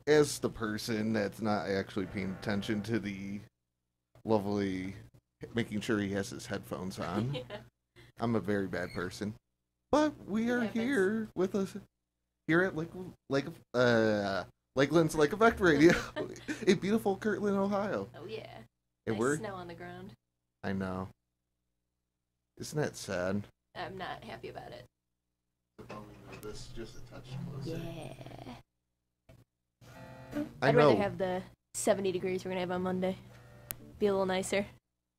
as the person that's not actually paying attention to the lovely, making sure he has his headphones on, Yeah. I'm a very bad person. But we are here with us here at Lakeland's Lake Effect Radio in beautiful Kirtland, Ohio. Oh yeah. And Nice snow on the ground. I know. Isn't that sad? I'm not happy about it. This just a touch closer. Yeah. I'd rather have the 70 degrees we're going to have on Monday. Be a little nicer.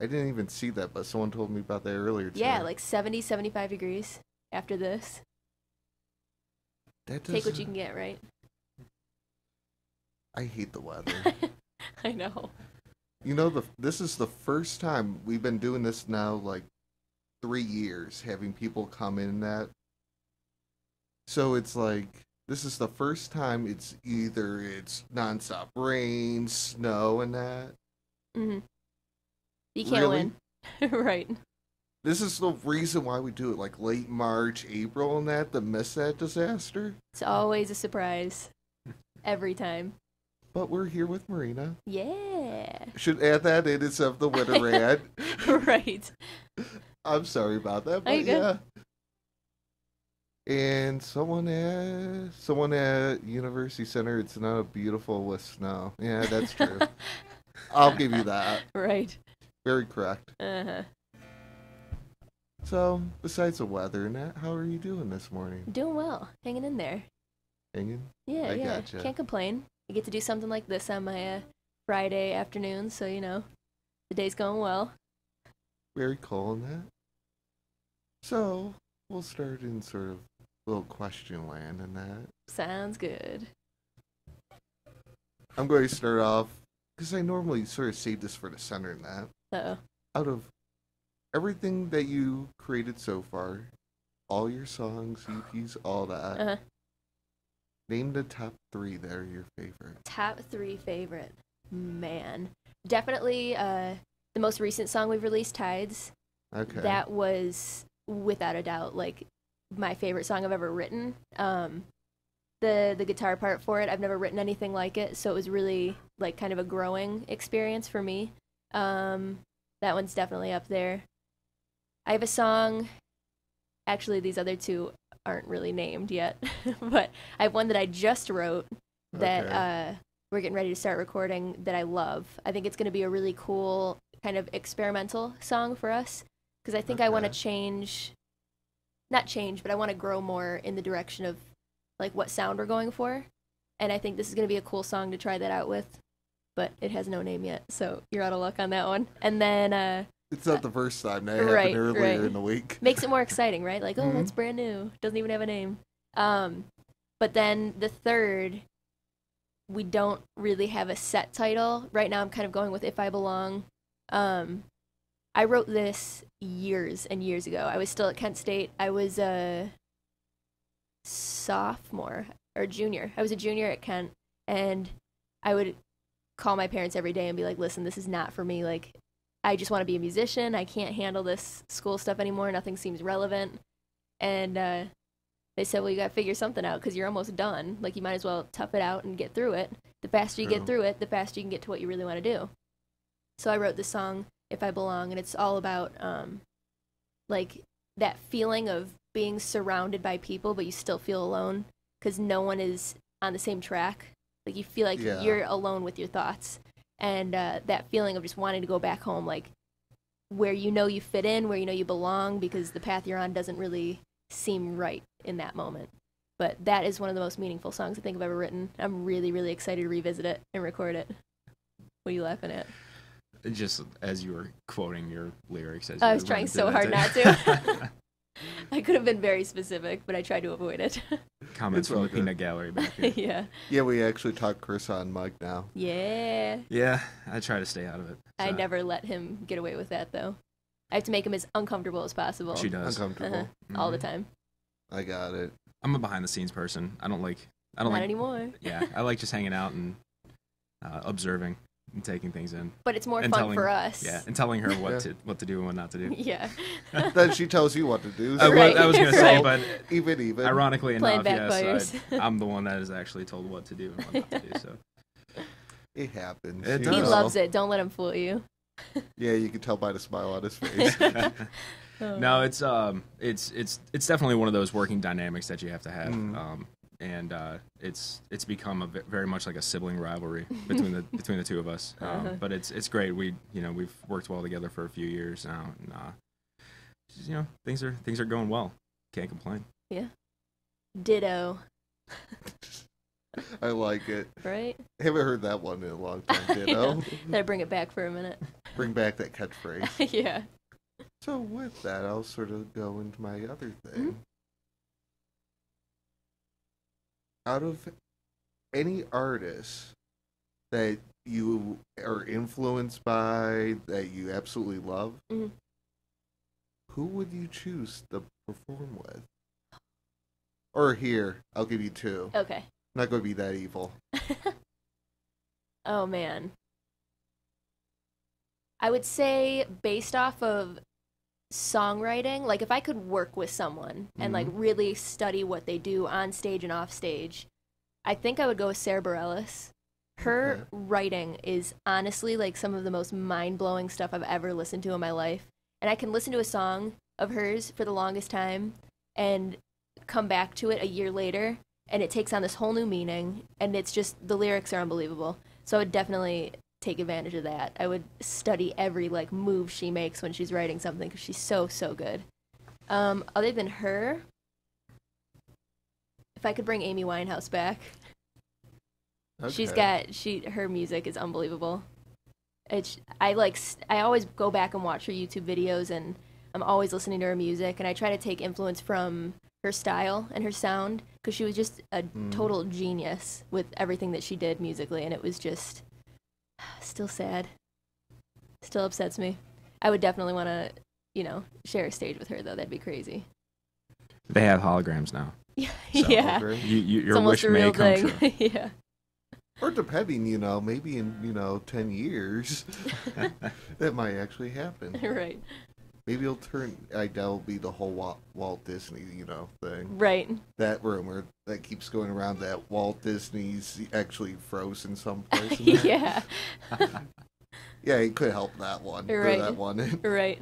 I didn't even see that, but someone told me about that earlier today. Yeah, like 70, 75 degrees after this. Take what you can get, right? I hate the weather. I know. You know, this is the first time we've been doing this now, like, 3 years, having people come in that. So it's like, this is the first time it's nonstop rain, snow, and that. Mm-hmm. You can't win. Right. This is the reason why we do it, like, late March, April, and that, to miss that disaster. It's always a surprise. Every time. But we're here with Marina. Yeah. Should add that in instead of the winter rant. Right. I'm sorry about that, but yeah. And someone at University Center, it's not beautiful with snow. Yeah, that's true. I'll give you that. Right. Very correct. Uh-huh. So, besides the weather and that, how are you doing this morning? Doing well. Hanging in there. Hanging? Yeah, yeah. Gotcha. Can't complain. I get to do something like this on my Friday afternoon, so, the day's going well. Very cool in that. So, we'll start in sort of little question land and that. Sounds good. I'm going to start off, because I normally sort of save this for the center and that. Uh-oh. Out of everything that you created so far, all your songs, EPs, all that, Uh-huh. Name the top 3 that are your favorite. Top 3 favorite. Man. Definitely the most recent song we've released, Tides. Okay. That was, without a doubt, like, my favorite song I've ever written. The guitar part for it, I've never written anything like it, so it was really, like, kind of a growing experience for me. That one's definitely up there. I have a song, actually these other 2 aren't really named yet, but I have one that I just wrote that we're getting ready to start recording that I love. I think it's going to be a really cool kind of experimental song for us, because I think I want to not change, but I want to grow more in the direction of like what sound we're going for, and I think this is going to be a cool song to try that out with, but it has no name yet, so you're out of luck on that one. And then it's not the first time that happened earlier in the week. Makes it more exciting, right? Like, oh, that's brand new. Doesn't even have a name. But then the third, we don't really have a set title. Right now I'm kind of going with If I Belong. I wrote this years and years ago. I was still at Kent State. I was a sophomore or junior. I was a junior at Kent, and I would call my parents every day and be like, listen, this is not for me. Like, I just want to be a musician. I can't handle this school stuff anymore. Nothing seems relevant. And they said, well, you got to figure something out because you're almost done. Like, you might as well tough it out and get through it. The faster you get through it, the faster you can get to what you really want to do. So I wrote this song, If I Belong, and it's all about, like, that feeling of being surrounded by people, but you still feel alone because no one is on the same track. Like, you feel like you're alone with your thoughts. And that feeling of just wanting to go back home, like, where you know you fit in, where you know you belong, because the path you're on doesn't really seem right in that moment. But that is one of the most meaningful songs I think I've ever written. I'm really, really excited to revisit it and record it. What are you laughing at? Just as you were quoting your lyrics. I was trying so hard not to. I could have been very specific, but I tried to avoid it. Comments from the peanut gallery back here. Yeah. Yeah, we actually talk Chris on mic now. Yeah. Yeah, I try to stay out of it. So. I never let him get away with that, though. I have to make him as uncomfortable as possible. She does. Uncomfortable. All the time. I got it. I'm a behind-the-scenes person. I don't Not like anymore. Yeah, I like just hanging out and observing. and taking things in. But it's more And fun telling- for us. Yeah, and telling her Yeah. what to do and what not to do. Yeah. Then she tells you what to do. I, Right. I was gonna say, Right. but Even. ironically Playing enough, backfires. yes, I'm the one that is actually told what to do and what not to do. So It happens. It you He does. know. loves it. Don't let him fool you. Yeah, you can tell by the smile on his face. no, it's definitely one of those working dynamics that you have to have. And it's become very much like a sibling rivalry between the two of us. But it's great. We've worked well together for a few years now, and things are going well. Can't complain. Yeah. Ditto. I like it. Right? Haven't heard that one in a long time, ditto. Gotta bring it back for a minute. Bring back that catchphrase. Yeah. So with that, I'll sort of go into my other thing. Out of any artist that you are influenced by, that you absolutely love, who would you choose to perform with? Or here, I'll give you two. Okay. I'm not going to be that evil. Oh, man. I would say based off of songwriting, like if I could work with someone and like really study what they do on stage and off stage, I think I would go with Sarah Bareilles. Her writing is honestly like some of the most mind-blowing stuff I've ever listened to in my life. And I can listen to a song of hers for the longest time and come back to it a year later and it takes on this whole new meaning, and it's just, the lyrics are unbelievable. So I would definitely take advantage of that. I would study every like move she makes when she's writing something because she's so good. Other than her, if I could bring Amy Winehouse back, her music is unbelievable. I always go back and watch her YouTube videos, and I'm always listening to her music, and I try to take influence from her style and her sound because she was just a total genius with everything that she did musically, and it was just still sad. Still upsets me. I would definitely want to, share a stage with her, though. That'd be crazy. They have holograms now. Yeah. So Yeah. Your wish may come true. Yeah. Or depending, maybe in, 10 years, that might actually happen. Right. Maybe it'll I doubt it'll be the whole Walt Disney, thing. Right. That rumor that keeps going around that Walt Disney's actually frozen someplace. Yeah. Yeah, he could help that one. Right. Throw that one in. Right.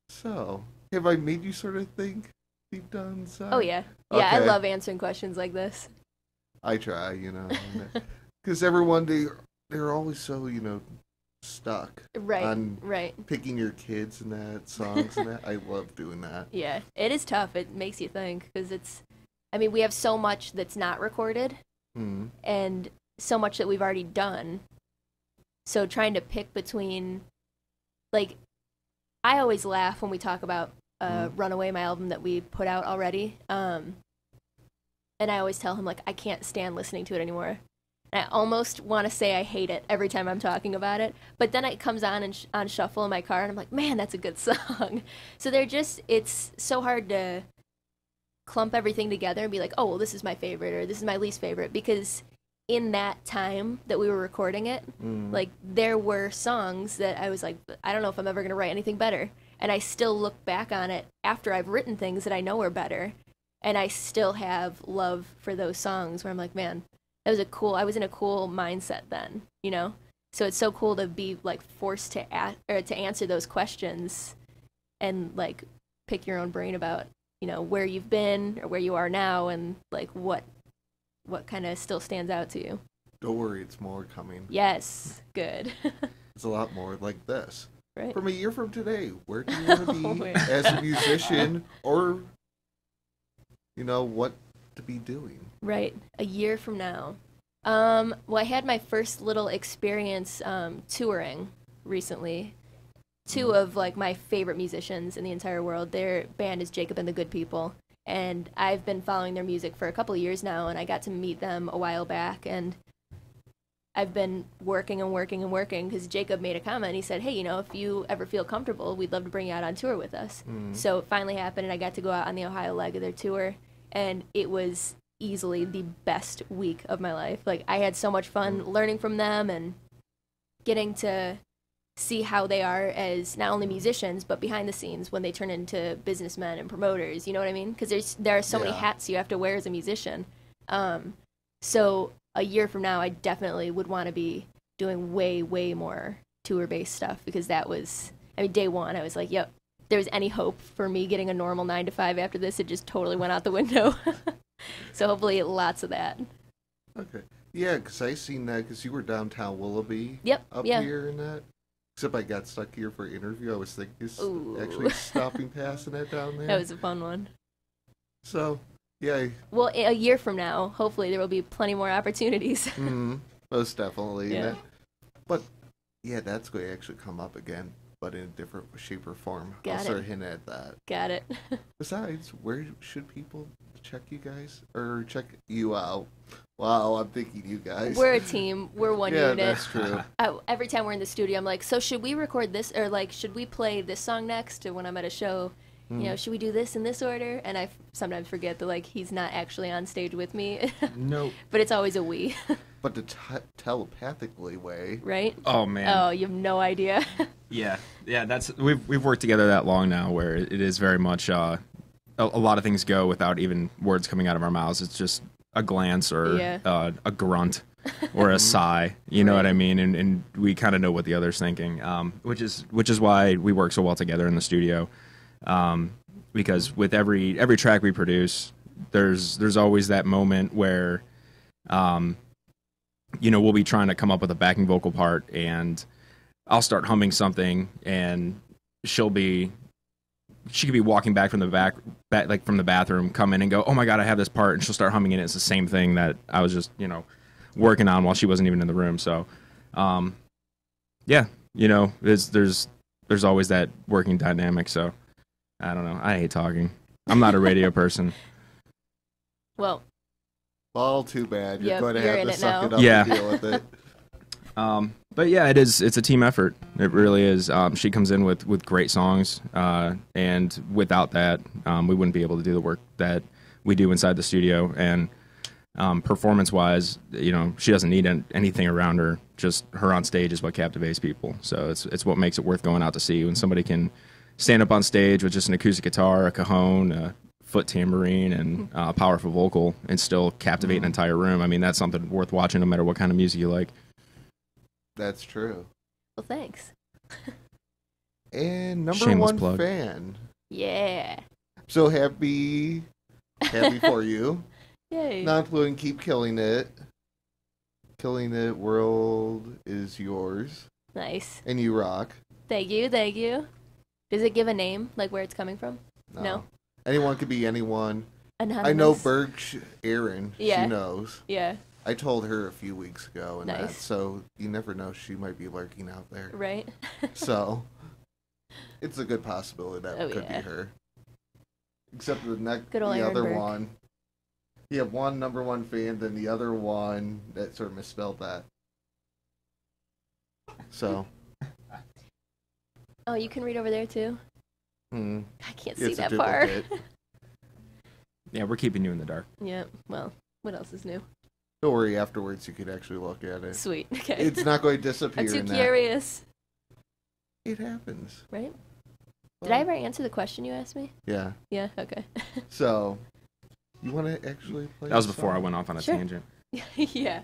So, have I made you sort of think deep down inside? Oh, yeah. Yeah, I Okay. love answering questions like this. I try, because everyone, they're always so, stuck Right. on Right. picking your kids and that, songs and that. I love doing that. Yeah. It is tough. It makes you think because we have so much that's not recorded and so much that we've already done. So trying to pick between, like, I always laugh when we talk about Runaway, my album that we put out already. And I always tell him, like, I can't stand listening to it anymore. And I almost want to say I hate it every time I'm talking about it. But then it comes on and on shuffle in my car, and I'm like, man, that's a good song. So it's so hard to clump everything together and be like, oh, well, this is my favorite or this is my least favorite. Because in that time that we were recording it, like, there were songs that I was like, I don't know if I'm ever going to write anything better. And I still look back on it after I've written things that I know are better. And I still have love for those songs where I'm like, man, I was in a cool mindset then, So it's so cool to be like forced to answer those questions and like pick your own brain about, where you've been or where you are now and like what kind of still stands out to you. Don't worry, it's more coming. Yes, good. It's a lot more like this. Right. From a year from today, where do you want to be man. as a musician or, what to be doing? Right. A year from now. Well, I had my first little experience touring recently. Two of like my favorite musicians in the entire world. Their band is Jacob and the Good People, and I've been following their music for a couple of years now, and I got to meet them a while back, and I've been working because Jacob made a comment. He said, hey, if you ever feel comfortable, we'd love to bring you out on tour with us. So it finally happened, and I got to go out on the Ohio leg of their tour, and it was easily the best week of my life. Like, I had so much fun learning from them and getting to see how they are as not only musicians but behind the scenes when they turn into businessmen and promoters. You know what I mean? Because there are so many hats you have to wear as a musician. So a year from now, I definitely would want to be doing way more tour-based stuff, because that was, I mean, day one I was like, yep, if there was any hope for me getting a normal 9 to 5 after this, it just totally went out the window. So hopefully lots of that. Okay. Yeah, because I seen that because you were downtown Willoughby. Yep. Up here and that. Except I got stuck here for an interview. I was thinking actually stopping passing that down there. That was a fun one. So, yeah. Well, a year from now, hopefully there will be plenty more opportunities. Most definitely. Yeah. But, yeah, that's going to actually come up again, but in a different shape or form. I'll start hinting at that. Got it. Besides, where should people check you guys? Or check you out? Wow, I'm thinking you guys. We're a team. We're one unit. Yeah, that's true. Every time we're in the studio, I'm like, so should we record this? Or, like, should we play this song next? Or when I'm at a show, you know, should we do this in this order? And I sometimes forget that, like, he's not actually on stage with me. Nope. But it's always a we. But the telepathically way. Right? Oh, man. Oh, you have no idea. Yeah. That's we've worked together that long now, where it is very much a lot of things go without even words coming out of our mouths. It's just a glance or a grunt or a sigh. You know what I mean? And we kind of know what the other's thinking, which is why we work so well together in the studio. Because with every track we produce, there's always that moment where, you know, we'll be trying to come up with a backing vocal part, and I'll start humming something, and she could be walking back from the like from the bathroom, come in and go, oh my God, I have this part. And she'll start humming it. It's the same thing that I was just, you know, working on while she wasn't even in the room. So, yeah, you know, there's always that working dynamic. So I don't know. I hate talking. I'm not a radio person. Well, all too bad. You're going to have to suck it up and deal with it. But yeah, it's a team effort. It really is. She comes in with great songs, and without that, we wouldn't be able to do the work that we do inside the studio. And performance-wise, you know, she doesn't need anything around her. Just her on stage is what captivates people. So it's what makes it worth going out to see. When somebody can stand up on stage with just an acoustic guitar, a cajon, a foot tambourine, and a powerful vocal, and still captivate an entire room. I mean, that's something worth watching no matter what kind of music you like. That's true. Well, thanks. And number Shameless one plug. fan. Yeah. So happy for you. Yay. Not including Keep Killing It. Killing It World is yours. Nice. And you rock. Thank you. Does it give a name, like where it's coming from? No? Anyone could be anyone. Anonymous. I know Erin. Yeah. She knows. Yeah. I told her a few weeks ago, and Nice. so you never know, she might be lurking out there. Right. So it's a good possibility that could yeah. be her. Except the Good old the other Aaron Burke. one. You have one number one fan, then the other one that sort of misspelled that. So. Oh, you can read over there too? I can't see that far. Yeah, we're keeping you in the dark. Yeah. Well, what else is new? Don't worry, afterwards you could actually look at it. Sweet. Okay. It's not going to disappear. I'm too in curious. That. It happens. Right? Well, Did I ever answer the question you asked me? Yeah. Yeah. Okay. So, you want to actually play? That was a before I song? went off on a Sure. tangent. Yeah.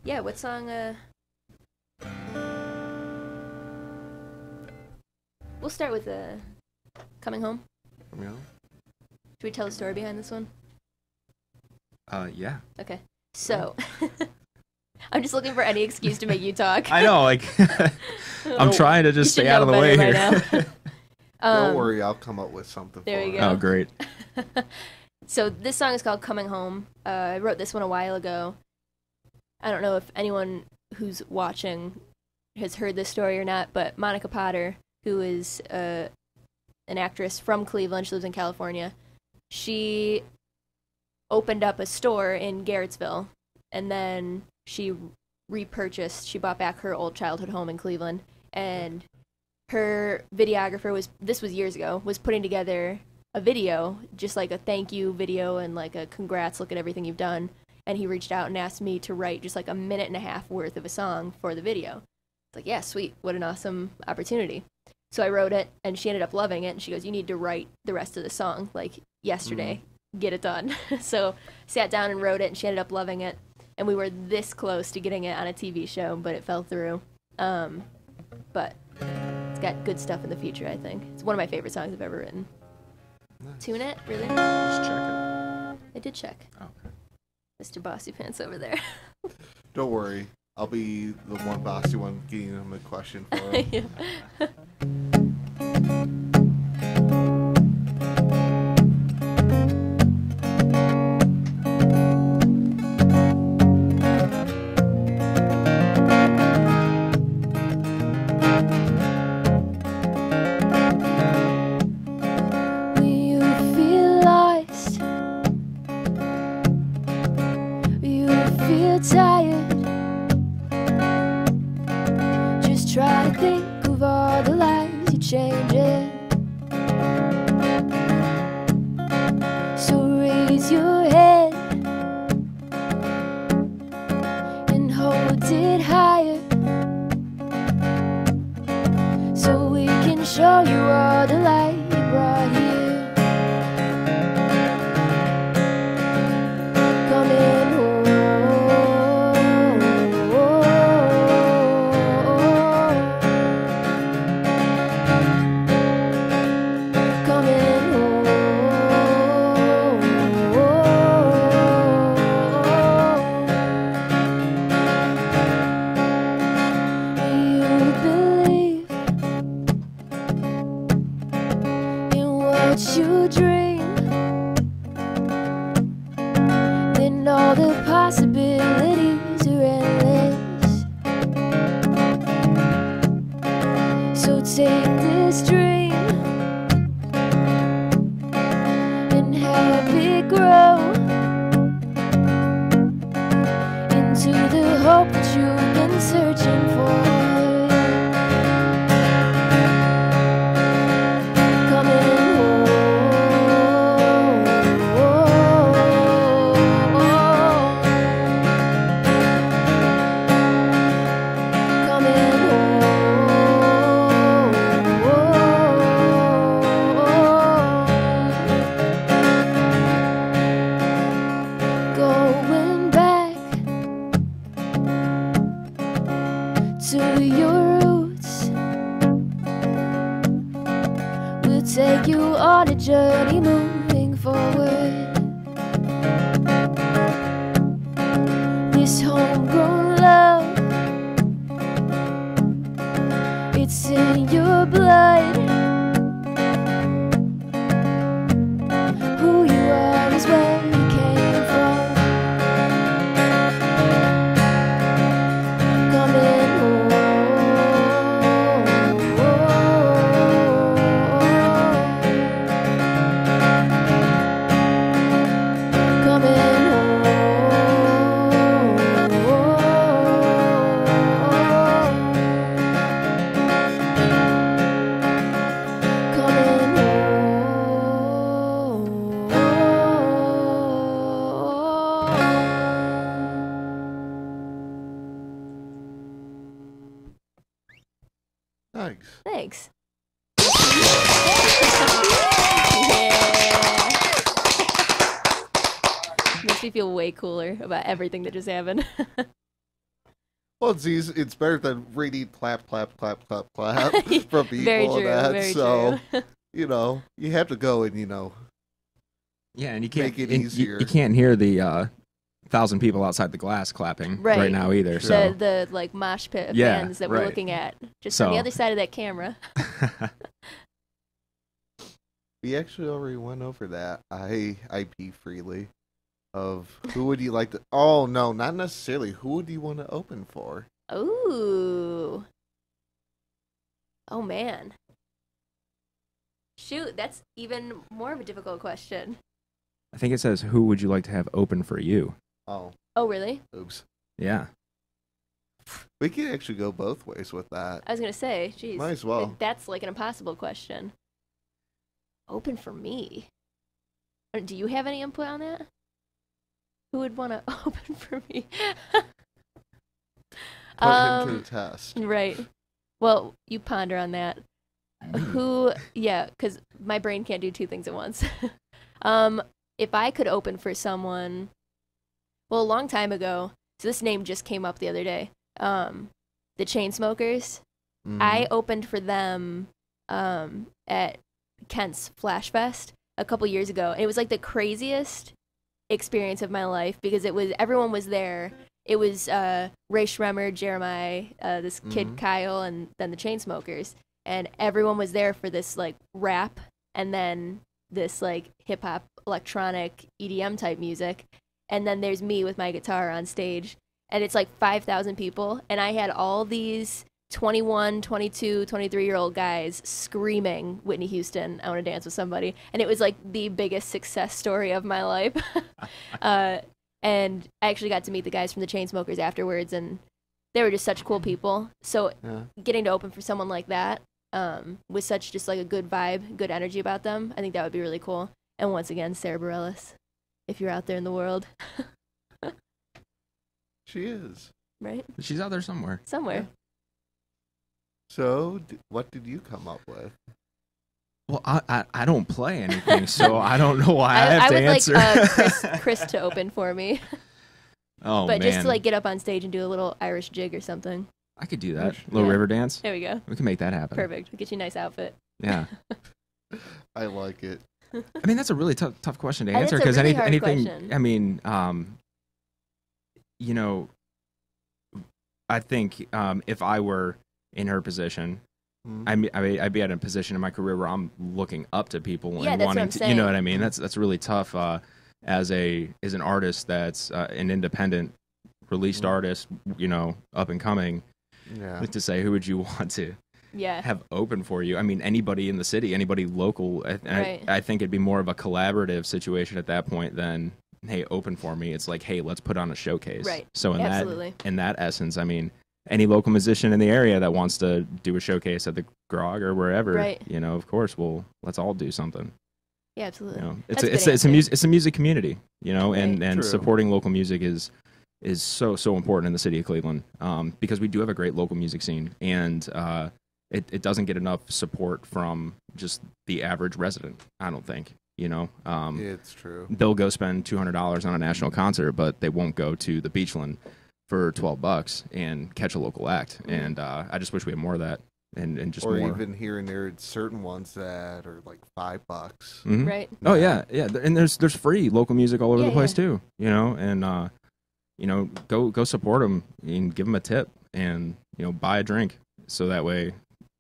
Yeah. What song? We'll start with "Coming Home." Yeah. Should we tell the story behind this one? Yeah. Okay. So, I'm just looking for any excuse to make you talk. I know, like, I'm trying to just You should stay out of the know way better here. by now. Don't worry, I'll come up with something. There for you it. go. Oh, great. So this song is called "Coming Home." I wrote this one a while ago. I don't know if anyone who's watching has heard this story or not, but Monica Potter, who is an actress from Cleveland, she lives in California, she opened up a store in Garrettsville, and then she bought back her old childhood home in Cleveland, and her videographer this was years ago, was putting together a video, just like a thank you video and like a congrats, look at everything you've done. And he reached out and asked me to write just like a minute and a half worth of a song for the video. It's like, yeah, sweet. What an awesome opportunity. So I wrote it, and she ended up loving it. And she goes, you need to write the rest of the song, like yesterday. Get it done. So sat down and wrote it, and she ended up loving it. And we were this close to getting it on a TV show, but it fell through. But it's got good stuff in the future, I think. It's one of my favorite songs I've ever written. Nice. Tune it? Really? Just check it. I did check. Oh, okay. Mr. Bossy Pants over there. Don't worry. I'll be the one bossy one getting him a question for him. Yeah. Try to think of all the lives you change it. So raise your head and hold it higher, so we can show you all the light you brought here. Coming home. You dream, then all the possibilities are endless. So take this dream and help it grow into the hope that you've been searching for. To your roots, we'll take you on a journey moving forward. This homegrown love, it's in your blood. Who you are is where you came from. Coming home. Thanks. Yeah. Makes me feel way cooler about everything that just happened. Well, it's easy. It's better than reading clap, clap, clap, clap, clap from people Very true, and that. very So, true. You have to go and, Yeah, and you can't make it and easier. You can't hear the 1,000 people outside the glass clapping right now either. Sure. So The like mosh pit of Yeah, fans that we're right. looking at just on the other side of that camera. We actually already went over that. I pee freely. Of who would you like to... Oh, no, not necessarily. Who would you want to open for? Ooh. Oh, man. Shoot, that's even more of a difficult question. I think it says, who would you like to have open for you? Oh, Oh, really? oops. Yeah. We could actually go both ways with that. I was going to say, geez. Might as well. That's like an impossible question. Open for me. Do you have any input on that? Who would want to open for me? Put him to the test. Right. Well, you ponder on that. Yeah, because my brain can't do two things at once. If I could open for someone, well, a long time ago, so this name just came up the other day, the Chainsmokers. I opened for them at Kent's Flash Fest a couple years ago, and it was like the craziest experience of my life because everyone was there. It was Ray Schremer, Jeremiah, this kid Kyle, and then the Chainsmokers, and everyone was there for this like rap and then this like hip hop, electronic EDM type music, and then there's me with my guitar on stage, and it's like 5,000 people, and I had all these 21, 22, 23-year-old guys screaming Whitney Houston, I want to dance with somebody. And it was like the biggest success story of my life. And I actually got to meet the guys from the Chainsmokers afterwards, and they were just such cool people. So getting to open for someone like that with such just like a good vibe, good energy about them, I think that would be really cool. And once again, Sarah Bareilles, if you're out there in the world. She is. Right? She's out there somewhere. Somewhere. Yeah. So, what did you come up with? Well, I don't play anything, so I don't know why I have to answer. I would like Chris to open for me. Oh, but man. just to like get up on stage and do a little Irish jig or something. I could do that. Little river dance. There we go. We can make that happen. Perfect. We'll get you a nice outfit. Yeah. I like it. I mean, that's a really tough question to answer It's a because really hard anything. question. I mean, you know, I think if I were in her position, I'd be at a position in my career where I'm looking up to people and that's wanting what I'm to. saying. You know what I mean? That's really tough as an artist that's an independent released artist. You know, up and coming. Yeah. To say who would you want to have open for you? I mean, anybody in the city, anybody local. I think it'd be more of a collaborative situation at that point than, hey, open for me. It's like, hey, let's put on a showcase. Right. So Absolutely. in that essence, I mean, any local musician in the area that wants to do a showcase at the Grog or wherever, you know, of course, let's all do something. Yeah, absolutely. You know, That's it's a music community, you know, and True. supporting local music is so important in the city of Cleveland because we do have a great local music scene, and it doesn't get enough support from just the average resident, I don't think. You know, it's true. They'll go spend $200 on a national concert, but they won't go to the Beachland for $12 and catch a local act. And I just wish we had more of that, and just or more. even here and there, certain ones that are like $5. Mm-hmm. Right. Oh yeah, and there's free local music all over the place too. You know, and you know, go support them and give them a tip, and you know, buy a drink so that way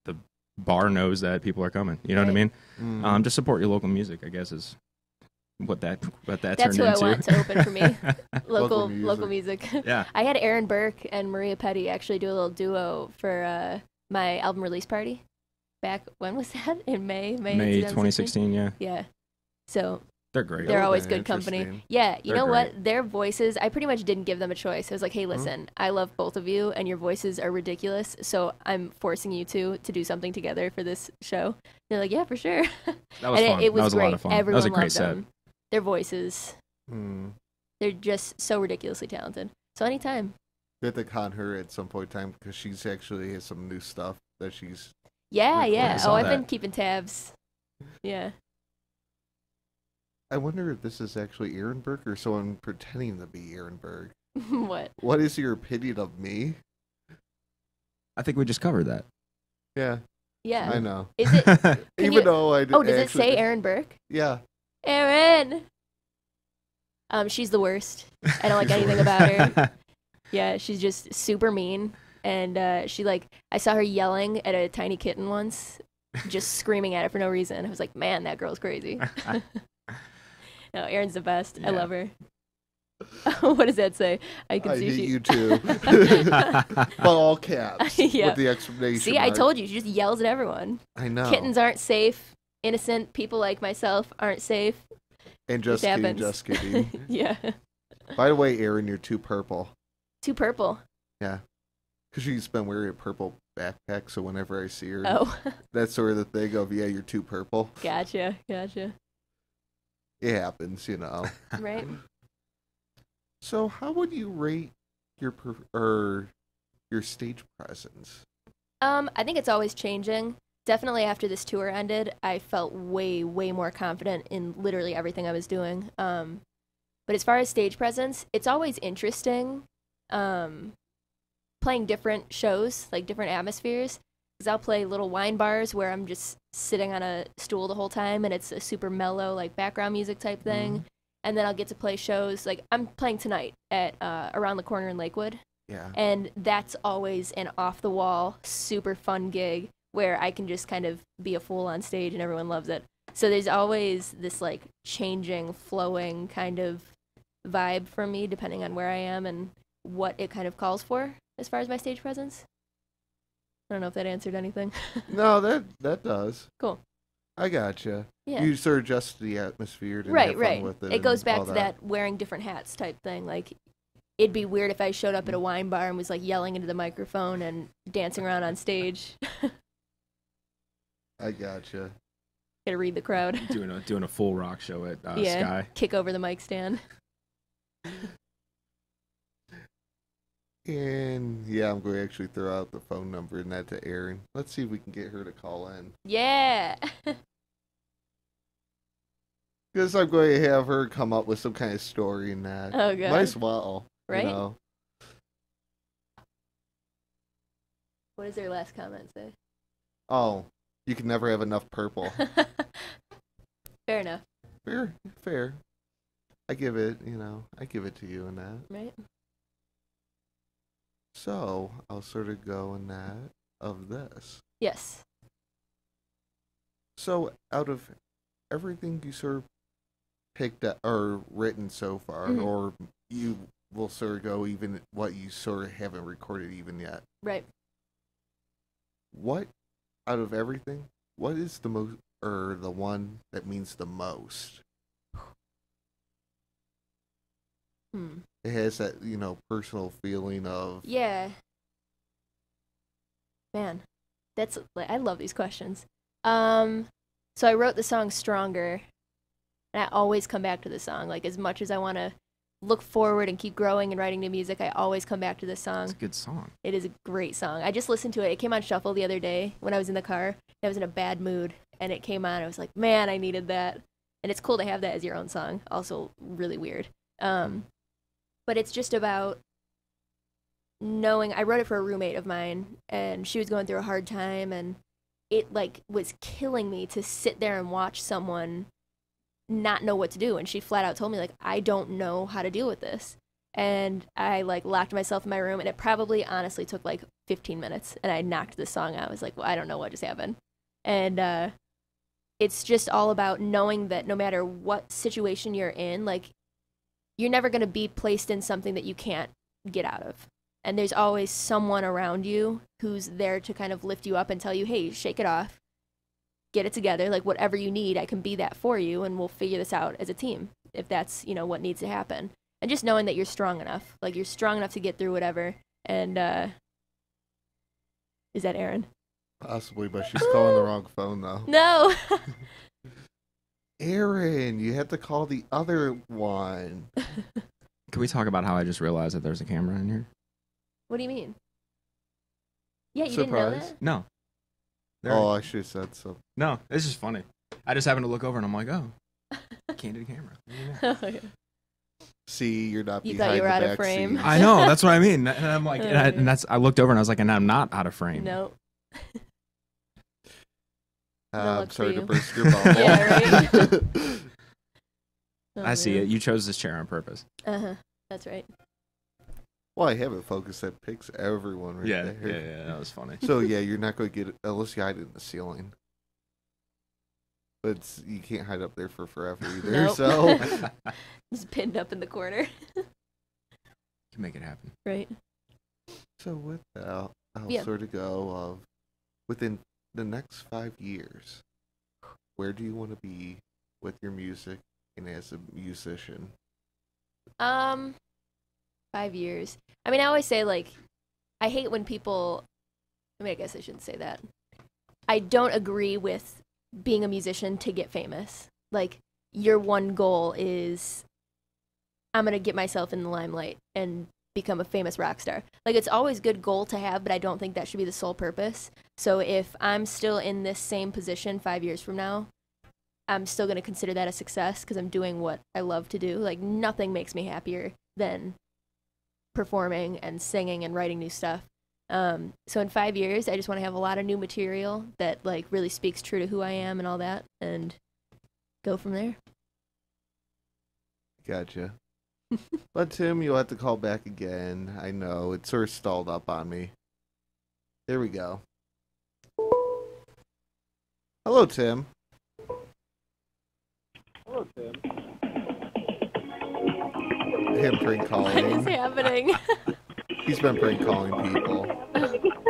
the bar knows that people are coming. You know what I mean? Just support your local music, I guess, is what that That's turned who into. I want to open for me. Local local music. Yeah. I had Aaron Burke and Maria Petty actually do a little duo for my album release party. Back when was that? In May 2016. Yeah. Yeah. So They're great. they're always been good company. interesting. Yeah, you They're know great. what? Their voices, I pretty much didn't give them a choice. I was like, hey, listen, I love both of you, and your voices are ridiculous, so I'm forcing you two to do something together for this show. They're like, yeah, for sure. That was and fun. It was that was great. a lot of fun. Everyone that was a great loved set. them. Their voices, they're just so ridiculously talented. So anytime. We have to con her at some point in time because she's actually has some new stuff that she's. Yeah. I saw I've been that. keeping tabs. Yeah. I wonder if this is actually Aaron Burke or someone pretending to be Aaron Burke. What? What is your opinion of me? I think we just covered that. Yeah, Yeah. I know. Is it? Can Even you- though I Oh, does it actually, say Aaron Burke? Yeah. Aaron. She's the worst. I don't like anything about her. Yeah, she's just super mean, and I saw her yelling at a tiny kitten once, just screaming at it for no reason. I was like, man, that girl's crazy. No, Erin's the best. I Yeah. love her. What does that say? I can I see hate she. you too. But all caps. Yeah. With the exclamation See, I mark. told you, she just yells at everyone. I know. Kittens aren't safe. Innocent people like myself aren't safe. And just It kidding, happens. just kidding. Yeah. By the way, Aaron, you're too purple. Too purple. Yeah. Because she's been wearing a purple backpack, so whenever I see her, Oh, that's sort of the thing of, yeah, you're too purple. gotcha. It happens, you know. Right. So how would you rate your your stage presence? I think it's always changing. Definitely after this tour ended, I felt way, way more confident in literally everything I was doing. But as far as stage presence, it's always interesting playing different shows, like different atmospheres. Because I'll play little wine bars where I'm just sitting on a stool the whole time and it's a super mellow, like background music type thing. Mm-hmm. And then I'll get to play shows, like I'm playing tonight at Around the Corner in Lakewood. Yeah. And that's always an off-the-wall, super fun gig where I can just kind of be a fool on stage and everyone loves it. So there's always this, like, changing, flowing kind of vibe for me depending on where I am and what it kind of calls for as far as my stage presence. I don't know if that answered anything. No, that does. Cool. I gotcha. Yeah. You sort of adjust to the atmosphere and Right, have fun right. with it. It goes and back all to that wearing different hats type thing. Like, it'd be weird if I showed up at a wine bar and was, like, yelling into the microphone and dancing around on stage. I gotcha. Gotta read the crowd. doing a full rock show at Yeah. Sky. Kick over the mic stand. And yeah, I'm going to actually throw out the phone number and that to Erin. Let's see if we can get her to call in. Yeah. Because I'm going to have her come up with some kind of story in that. Oh, God. Might as well. Right? You know? What does their last comment say? Oh, you can never have enough purple. Fair enough, Fair. I give it to you in that. right? So, I'll sort of go in that of this. Yes. So, out of everything you sort of picked up or written so far, Mhm. or you will sort of go even what you sort of haven't recorded even yet, Right. what, out of everything, what is the most, or the one that means the most? It has that, personal feeling of, Yeah. Man, that's I love these questions. So I wrote the song Stronger, and I always come back to the song. Like, as much as I want to look forward and keep growing and writing new music, I always come back to this song. It's a good song. It is a great song. I just listened to it. It came on shuffle the other day when I was in the car. I was in a bad mood, and it came on. I was like, man, I needed that. And it's cool to have that as your own song. Also really weird. But it's just about knowing. I wrote it for a roommate of mine, and she was going through a hard time, and it, like, was killing me to sit there and watch someone not know what to do. And she flat out told me, like, I don't know how to deal with this. And I, like, locked myself in my room, and it probably honestly took like 15 minutes, and I knocked this song out. I was like, well, I don't know what just happened. And it's just all about knowing that no matter what situation you're in, like, you're never going to be placed in something that you can't get out of. And there's always someone around you who's there to kind of lift you up and tell you, hey, shake it off, get it together, like, whatever you need, I can be that for you, and we'll figure this out as a team if that's, what needs to happen. And just knowing that you're strong enough, like, you're strong enough to get through whatever. And is that Erin? possibly, but she's calling the wrong phone though. No. Erin, you had to call the other one. Can we talk about how I just realized that there's a camera in here? What do you mean? Yeah, you didn't know Surprise. that? No. Oh, I should have said so. No, it's just funny. I just happened to look over and I'm like, oh, candid camera. Oh, yeah. See, you're not You behind thought you were the out of back frame. seat. I know, that's what I mean. And I'm like, Oh, and that's, I looked over and I was like, and I'm not out of frame. No. No I'm luck for sorry to you. burst your bubble. Yeah, right? Oh, I see man. it. You chose this chair on purpose. Uh-huh. That's right. Well, I have a focus that picks everyone right Yeah, there. yeah, that was funny. So, yeah, you're not going to get it unless you hide it in the ceiling. But you can't hide up there for forever either, Nope. so... Just pinned up in the corner. Can make it happen. Right. So with that, I'll Yeah. sort of go of, within the next 5 years, where do you want to be with your music and as a musician? 5 years. I mean, I always say, like, I hate when people, I mean, I guess I shouldn't say that. I don't agree with being a musician to get famous. Like, your one goal is, I'm going to get myself in the limelight and become a famous rock star. Like, it's always a good goal to have, but I don't think that should be the sole purpose. So if I'm still in this same position 5 years from now, I'm still going to consider that a success because I'm doing what I love to do. Like, nothing makes me happier than performing and singing and writing new stuff. So in 5 years, I just want to have a lot of new material that, like, really speaks true to who I am and all that, and go from there. Gotcha. But Tim, you'll have to call back again. I know, it sort of stalled up on me. There we go. Hello, Tim. Hello, Tim. Him prank What is calling. happening? He's been prank calling people.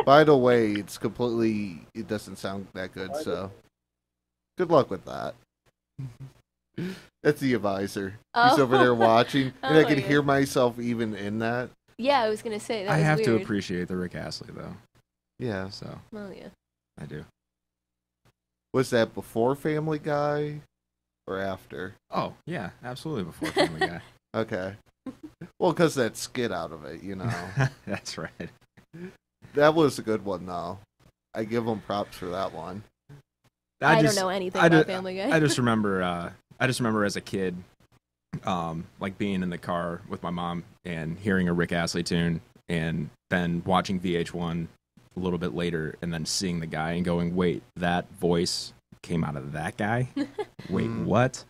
By the way, it doesn't sound that good, so good luck with that. That's the advisor. He's over there watching, and I Oh, can yeah. hear myself even in that. Yeah, I was going to say, that I was have to weird. appreciate the Rick Astley though. Yeah. So Well, yeah. I do. Was that before Family Guy or after? Oh yeah, absolutely. Before Family Guy. Okay. Well, because that skit out of it, you know. That's right. That was a good one, though. I give them props for that one. I don't know anything about Family Guy. I just remember as a kid, like being in the car with my mom and hearing a Rick Astley tune, and then watching VH1 a little bit later, and then seeing the guy and going, "Wait, that voice came out of that guy? Wait, what?"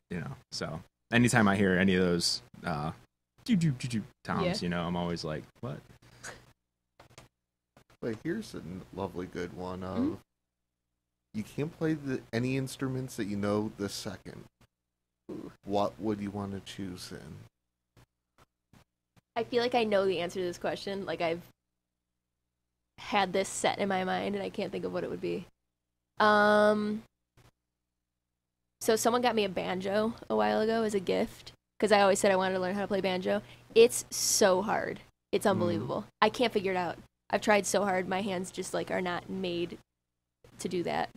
You know. So anytime I hear any of those toms, you know, I'm always like, "What?" Wait, here's a lovely good one. You can't play any instruments that you know the second. What would you want to choose in? I feel like I know the answer to this question. Like, I've had this set in my mind, and I can't think of what it would be. So someone got me a banjo a while ago as a gift, because I always said I wanted to learn how to play banjo. It's so hard. It's unbelievable. I can't figure it out. I've tried so hard. My hands just, like, are not made to do that.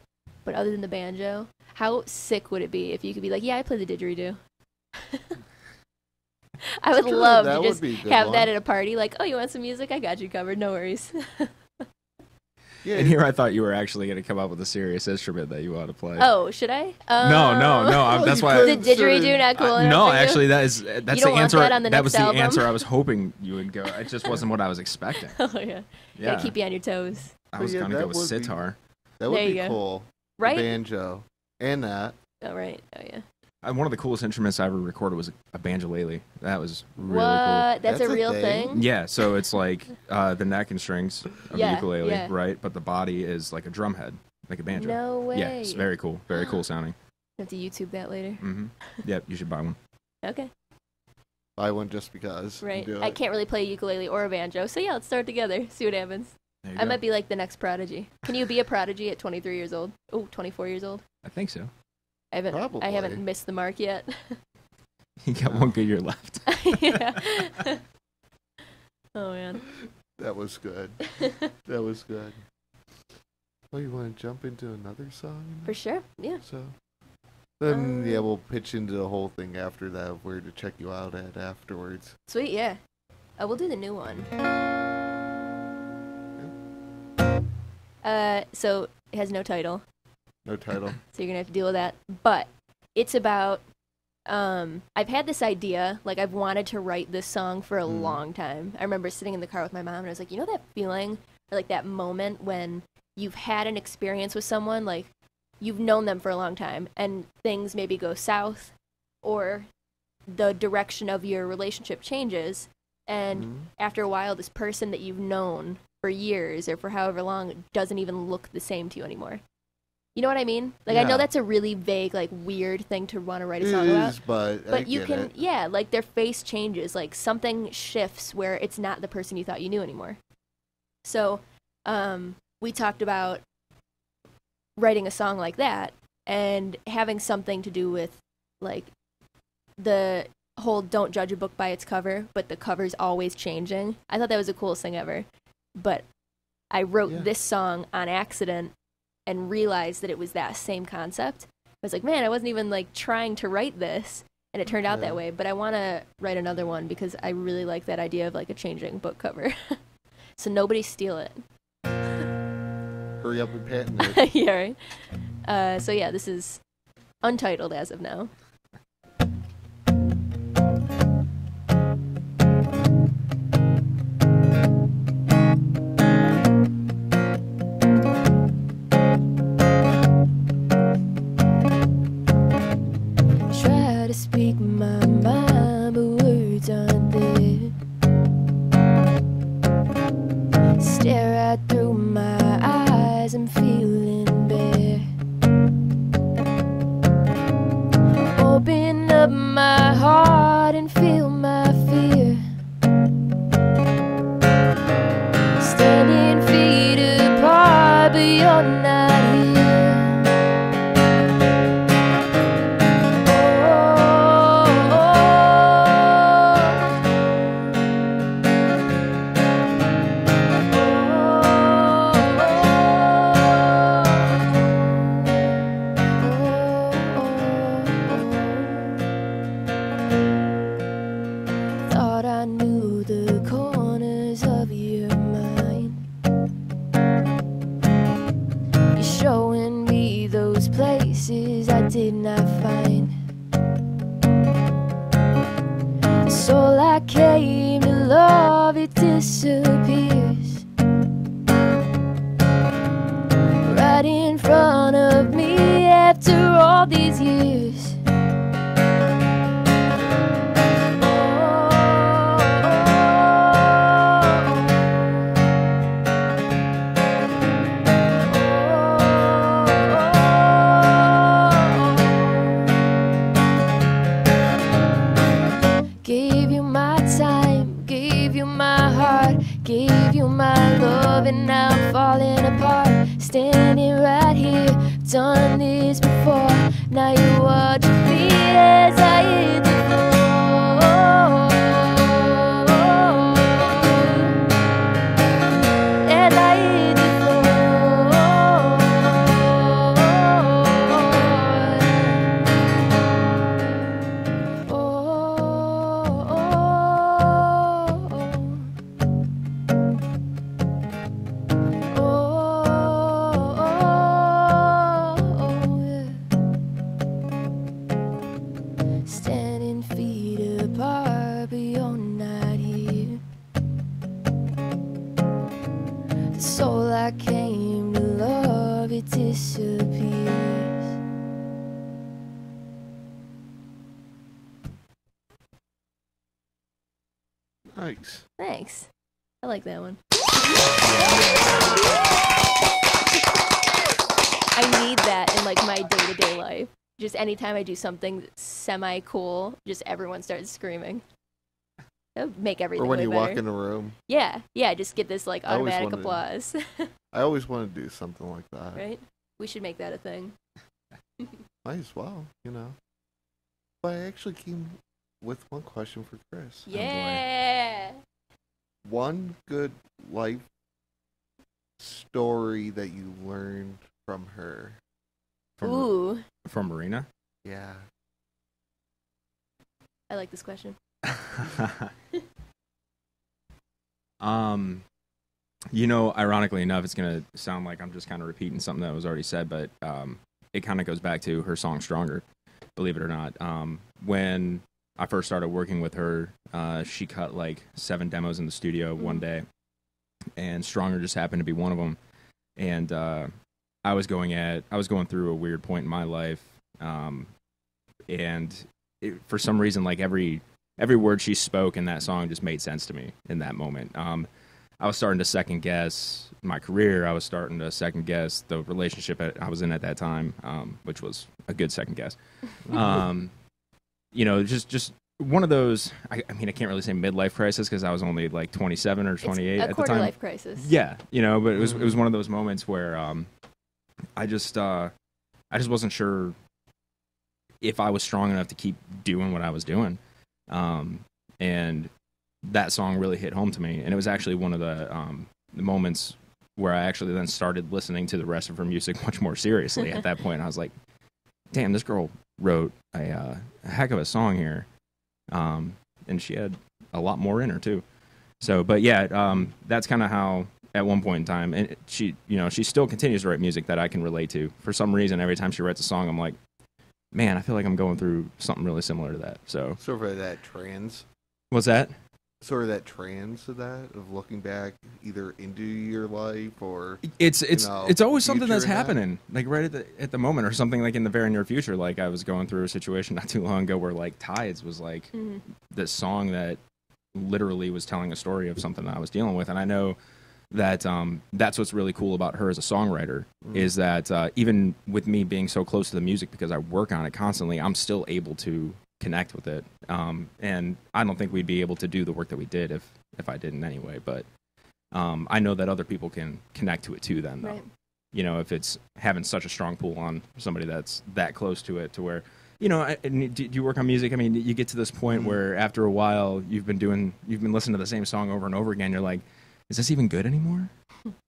But other than the banjo, how sick would it be if you could be like, yeah, I play the didgeridoo? I would Sure, love that to would just be a good have one. that at a party. Like, oh, you want some music? I got you covered. No worries. Yeah, And here I thought you were actually going to come up with a serious instrument that you want to play. Oh, should I? No. That's you why. The couldn't didgeridoo not cool enough No, for you? actually, that's You the don't want answer. that on the That was next the album? answer I was hoping you would go. It just wasn't what I was expecting. Oh, yeah. Yeah, Gotta keep you on your toes. I was Yeah, going to that go with would be- sitar. that would There be you go. cool. Right? The banjo. And that. Oh, right. Oh, yeah. One of the coolest instruments I ever recorded was a banjolele. That was really What? That's That's a a real thing? thing? Yeah, so it's like the neck and strings of Yeah, a ukulele, yeah. right? But the body is like a drum head, like a banjo. No way. Yeah, it's very cool. Very cool sounding. I have to YouTube that later. Mm-hmm. Yep, you should buy one. Okay. Buy one just because. and Right. do I it. can't really play a ukulele or a banjo. So, yeah, let's start together. See what happens. There you I go. might be like the next prodigy. Can you be a prodigy at 23 years old? Oh, 24 years old? I think so. I haven't Probably. missed the mark yet. You got one good year left. Yeah. Oh, man. That was good. That was good. Oh, you want to jump into another song? For sure. Yeah. So then, yeah, we'll pitch into the whole thing after that, where to check you out at afterwards. Sweet, yeah. We'll do the new one. So it has no title, No title. so you're gonna have to deal with that. But it's about. I've had this idea, like I've wanted to write this song for a long time. I remember sitting in the car with my mom, and I was like, you know that feeling, or like that moment when you've had an experience with someone, like you've known them for a long time, and things maybe go south, or the direction of your relationship changes, and after a while, this person that you've known for years or for however long doesn't even look the same to you anymore. You know what I mean? Like, I know Yeah. that's a really vague, like, weird thing to want to write a It song about. is, but I But you get can, it. yeah, like, their face changes. Like, something shifts where it's not the person you thought you knew anymore. So, we talked about writing a song like that and having something to do with, like, the whole don't judge a book by its cover, but the cover's always changing. I thought that was the coolest thing ever. but I wrote Yeah. this song on accident and realized that it was that same concept. I was like, man, I wasn't even like trying to write this, and it turned out that way. But I want to write another one because I really like that idea of like a changing book cover. So nobody steal it. Hurry up and patent it. Yeah, right. So yeah, this is untitled as of now. Try to speak my mind, but words aren't there. Stare right through my eyes, I'm feeling bare. Open up my heart and feel my fear. Standing feet apart, but you're not here. Thought I knew the corners of your mind. You're showing me those places I did not find. The soul I came to love, it disappears right in front of me after all these years. Gave you my time, gave you my heart, gave you my love, and now I'm falling apart. Standing right here, done this before. Now you watch me as I hit the floor. As I hit the standing feet apart, but you're not here. The soul I came to love, it disappears. Nice. Thanks. I like that one. I need that in like my day-to-day life. Just anytime I do something semi-cool, just everyone starts screaming. That would make everything Or when way you better. walk in a room. Yeah, just get this like I always automatic wanted- applause. I always want to do something like that. Right? We should make that a thing. Might as well, you know. But I actually came with one question for Chris. Yeah. One good life story that you learned from her. Ooh, From Marina. Yeah. I like this question. You know, ironically enough, it's gonna sound like I'm just kind of repeating something that was already said, but it kind of goes back to her song "Stronger." Believe it or not, when I first started working with her, she cut like 7 demos in the studio one day, and "Stronger" just happened to be one of them. And I was going through a weird point in my life, and for some reason, like every word she spoke in that song just made sense to me in that moment. I was starting to second guess my career. I was starting to second guess the relationship I was in at that time, which was a good second guess. You know, just one of those. I mean, I can't really say midlife crisis because I was only like 27 or 28 It's at a the quarter time. life crisis. Yeah, you know, but it was one of those moments where I just wasn't sure if I was strong enough to keep doing what I was doing, and that song really hit home to me. And it was actually one of the the moments where I actually then started listening to the rest of her music much more seriously. At that point, I was like, damn, this girl wrote a heck of a song here. And she had a lot more in her too. So, but yeah, that's kind of how at one point in time, and she still continues to write music that I can relate to. For some reason, every time she writes a song, I'm like, man, I feel like I'm going through something really similar to that. So, sort of that trans. What's that? Sort of that trans of that, of looking back either into your life or it's always something that's future in that. happening, like right at the moment, or something like in the very near future. Like I was going through a situation not too long ago where like Tides was like this song that literally was telling a story of something that I was dealing with, and I know that that's what's really cool about her as a songwriter is that even with me being so close to the music because I work on it constantly, I'm still able to connect with it, and I don't think we'd be able to do the work that we did if I didn't anyway. But I know that other people can connect to it too. Then, though, Right. If it's having such a strong pull on somebody that's that close to it, to where and do you work on music? I mean, you get to this point where after a while you've been listening to the same song over and over again. You're like, is this even good anymore?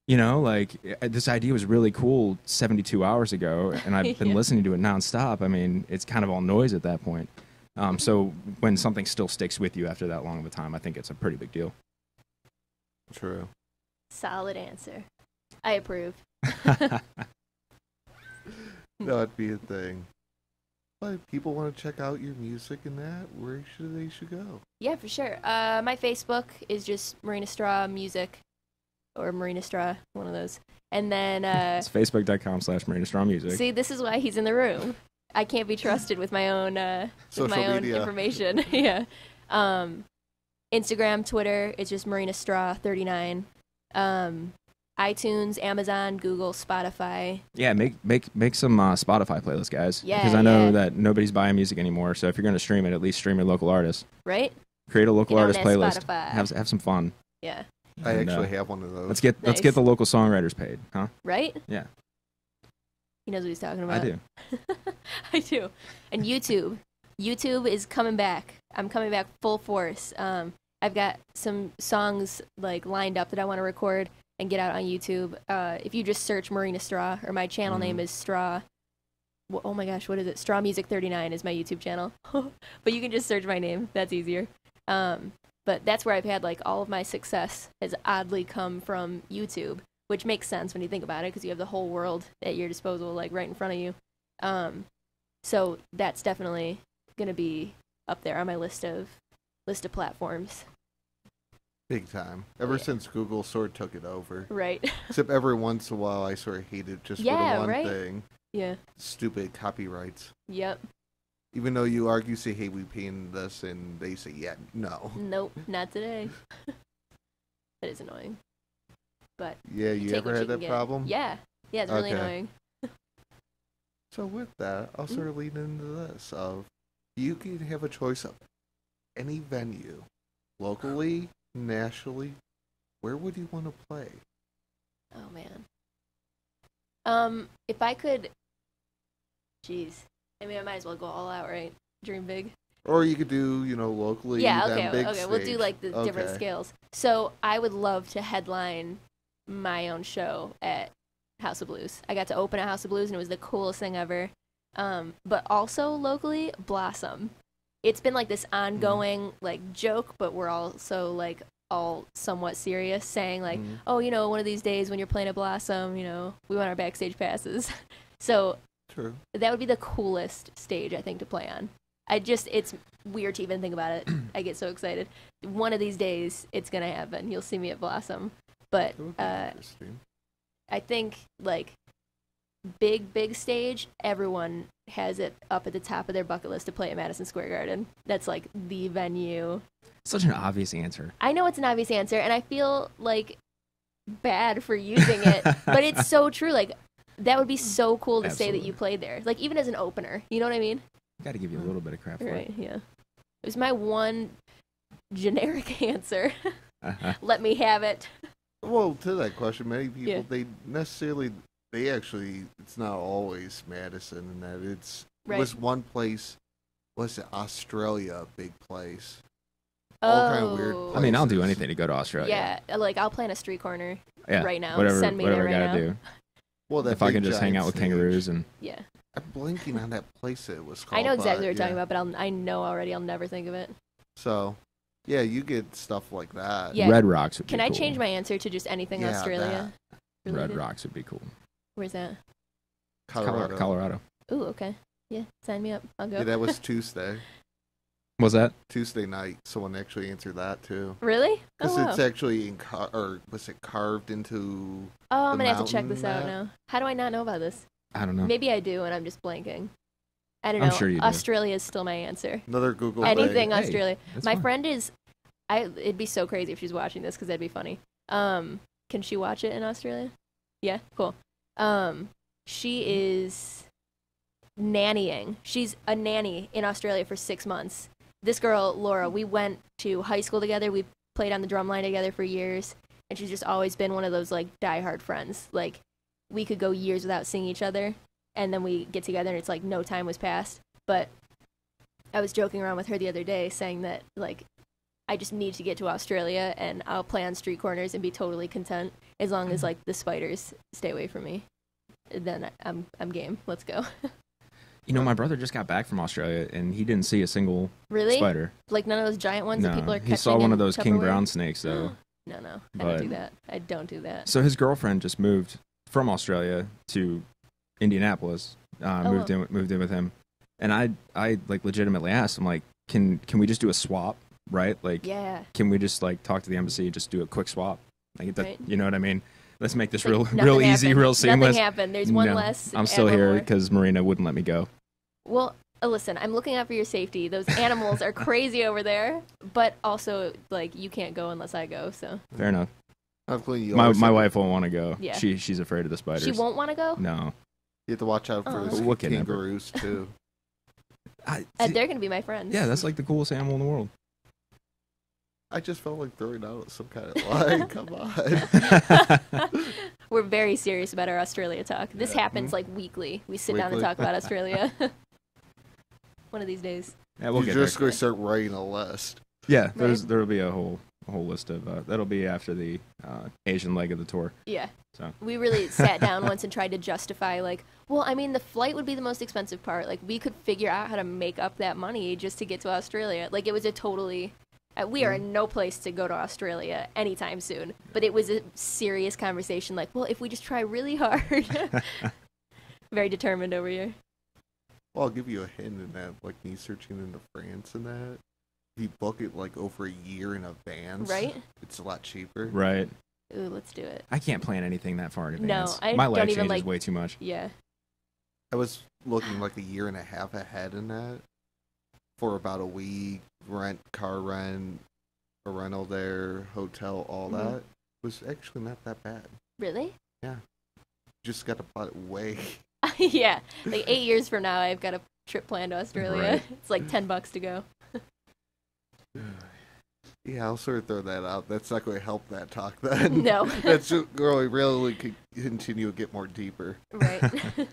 Like this idea was really cool 72 hours ago, and I've been listening to it nonstop. I mean, it's kind of all noise at that point. So when something still sticks with you after that long of a time, I think it's a pretty big deal. True. Solid answer. I approve. That'd be a thing. But if people want to check out your music and that, where should they go? Yeah, for sure. My Facebook is just Marina Strah Music, or Marina Strah, one of those. And then it's facebook.com/Marina Strah Music. See, this is why he's in the room. I can't be trusted with my own media. information. Yeah. Instagram, Twitter, it's just Marina Strah 39. iTunes, Amazon, Google, Spotify. Yeah, make some Spotify playlists, guys. Yeah, because I know that nobody's buying music anymore. So if you're going to stream it, at least stream your local artist. Right? Create a local Get on artist that playlist. Spotify. Have some fun. Yeah. I And, actually have one of those. Let's get the local songwriters paid, huh? Right? Yeah. He knows what he's talking about. I do. I do. And YouTube. YouTube is coming back. I'm coming back full force. I've got some songs like lined up that I want to record and get out on YouTube. If you just search Marina Strah, or my channel name is Strah. Oh my gosh, what is it? Strah Music 39 is my YouTube channel. But you can just search my name. That's easier. But that's where I've had like all of my success has oddly come from YouTube, which makes sense when you think about it because you have the whole world at your disposal, like right in front of you. So that's definitely going to be up there on my list of platforms. Big time. Ever since Google sort of took it over. Right. Except every once in a while I sort of hate it just for the one thing. Yeah. Stupid copyrights. Yep. Even though you argue, say, hey, we paying this, and they say, yeah, no. Nope, not today. That is annoying. But yeah, you ever had that problem? Yeah. Yeah, it's really annoying. So with that, I'll sort of lead into this of you could have a choice of any venue, locally, nationally, where would you want to play? Oh man. If I could, jeez, I mean, I might as well go all out, right? Dream big. Or you could do, locally. Yeah, then big okay. We'll do stage. like the different scales. So I would love to headline my own show at House of Blues. I got to open at House of Blues, and it was the coolest thing ever. But also locally, Blossom. It's been like this ongoing like joke, but we're also like all somewhat serious, saying like, oh, one of these days when you're playing at Blossom, we want our backstage passes. So True. That would be the coolest stage I think to play on. It's weird to even think about it. I get so excited. One of these days, it's gonna happen. You'll see me at Blossom. But That would be interesting. I think like big stage, everyone has it up at the top of their bucket list to play at Madison Square Garden. That's like the venue. Such an obvious answer. I know it's an obvious answer, and I feel like bad for using it, but it's so true. Like that would be so cool to say that you played there, like even as an opener. You know what I mean? Got to give you a little bit of crap for Right? it. Yeah. It was my one generic answer. Let me have it. Well, to that question, many people, they actually, it's not always Madison and that. It was one place, was it Australia, a big place? all kind of weird Oh. I mean, I'll do places. anything to go to Australia. Yeah, like I'll plan a street corner Yeah, right now. Whatever, Send me whatever there I right gotta now. do. Well, that If I big can just hang giant out with stage. kangaroos and Yeah, I'm blanking on that place it was called. I know exactly but, what you're talking yeah. about, but I know already. I'll never think of it. So, yeah, you get stuff like that. Yeah. Red Rocks would be Can I cool. change my answer to just anything Yeah, Australia? Red related? Rocks would be cool. Where's that? Colorado. Colorado. Ooh, okay. Yeah, sign me up. I'll go. Yeah, that was Tuesday. Was that? Tuesday night. Someone actually answered that too. Really? Because Oh, wow. it's actually or was it carved into? Oh, I'm the gonna have to check mountain this out map? now. How do I not know about this? I don't know. Maybe I do, and I'm just blanking. I don't I'm know. sure you do. Australia is still my answer. Another Google. Anything Hey, Australia. That's My fine. friend is. It'd be so crazy if she's watching this because that'd be funny. Can she watch it in Australia? Yeah, cool. She is nannying. She's a nanny in Australia for 6 months. This girl, Laura, we went to high school together. We played on the drum line together for years, and she's just always been one of those like diehard friends. Like we could go years without seeing each other, and then we get together, and it's like no time was passed. But I was joking around with her the other day, saying that like I just need to get to Australia, and I'll play on street corners and be totally content as long as like the spiders stay away from me. Then I'm game. Let's go. You know, my brother just got back from Australia, and he didn't see a single Really? spider. Like none of those giant ones that No, people are catching. he saw one of in those king Tupperware? brown snakes, though. No, I don't But- do that. I don't do that. So his girlfriend just moved from Australia to Indianapolis. Moved wow. in with him, and I like legitimately asked him, like, can we just do a swap, right? Like, Yeah. can we just like talk to the embassy and just do a quick swap? Like that, Right. you know what I mean? Let's make this Like, real nothing easy, happened. real seamless. Nothing happened. There's one No, less. I'm still and one here more. because Marina wouldn't let me go. Well, listen, I'm looking out for your safety. Those animals are crazy over there, but also like you can't go unless I go. So Fair enough. Hopefully you My always have to- wife won't want to go. Yeah. She's afraid of the spiders. she won't want to go. No. You have to watch out for Oh. those We'll kidnap her. kangaroos too. They're gonna be my friends. Yeah, that's like the coolest animal in the world. I just felt like throwing out some kind of line. Come on. We're very serious about our Australia talk. This Yeah. happens like weekly. We sit down and Weekly. talk about Australia. One of these days. Yeah, we'll You're get just there. going to start writing a list. Yeah, there'll be a whole list of that'll be after the Asian leg of the tour. Yeah. So. We really sat down once and tried to justify, like, well, I mean, the flight would be the most expensive part. Like, we could figure out how to make up that money just to get to Australia. Like, it was a totally. We are in no place to go to Australia anytime soon. But it was a serious conversation. Like, well, if we just try really hard. Very determined over here. Well, I'll give you a hint in that, like me searching into France and that. If you book it like over a year in advance, Right? it's a lot cheaper. Right. Ooh, let's do it. I can't plan anything that far in No, advance. I My don't life even, changes like- way too much. Yeah. I was looking like a year and a half ahead in that for about a week, car rent, a rental there, hotel, all Mhm. that. It was actually not that bad. Really? Just got to buy it way. Yeah. Like 8 years from now, I've got a trip planned to Australia. Right. It's like $10 to go. Yeah, I'll sort of throw that out. That's not going to help that talk then. No. That's just really, really could continue to get more deeper. Right.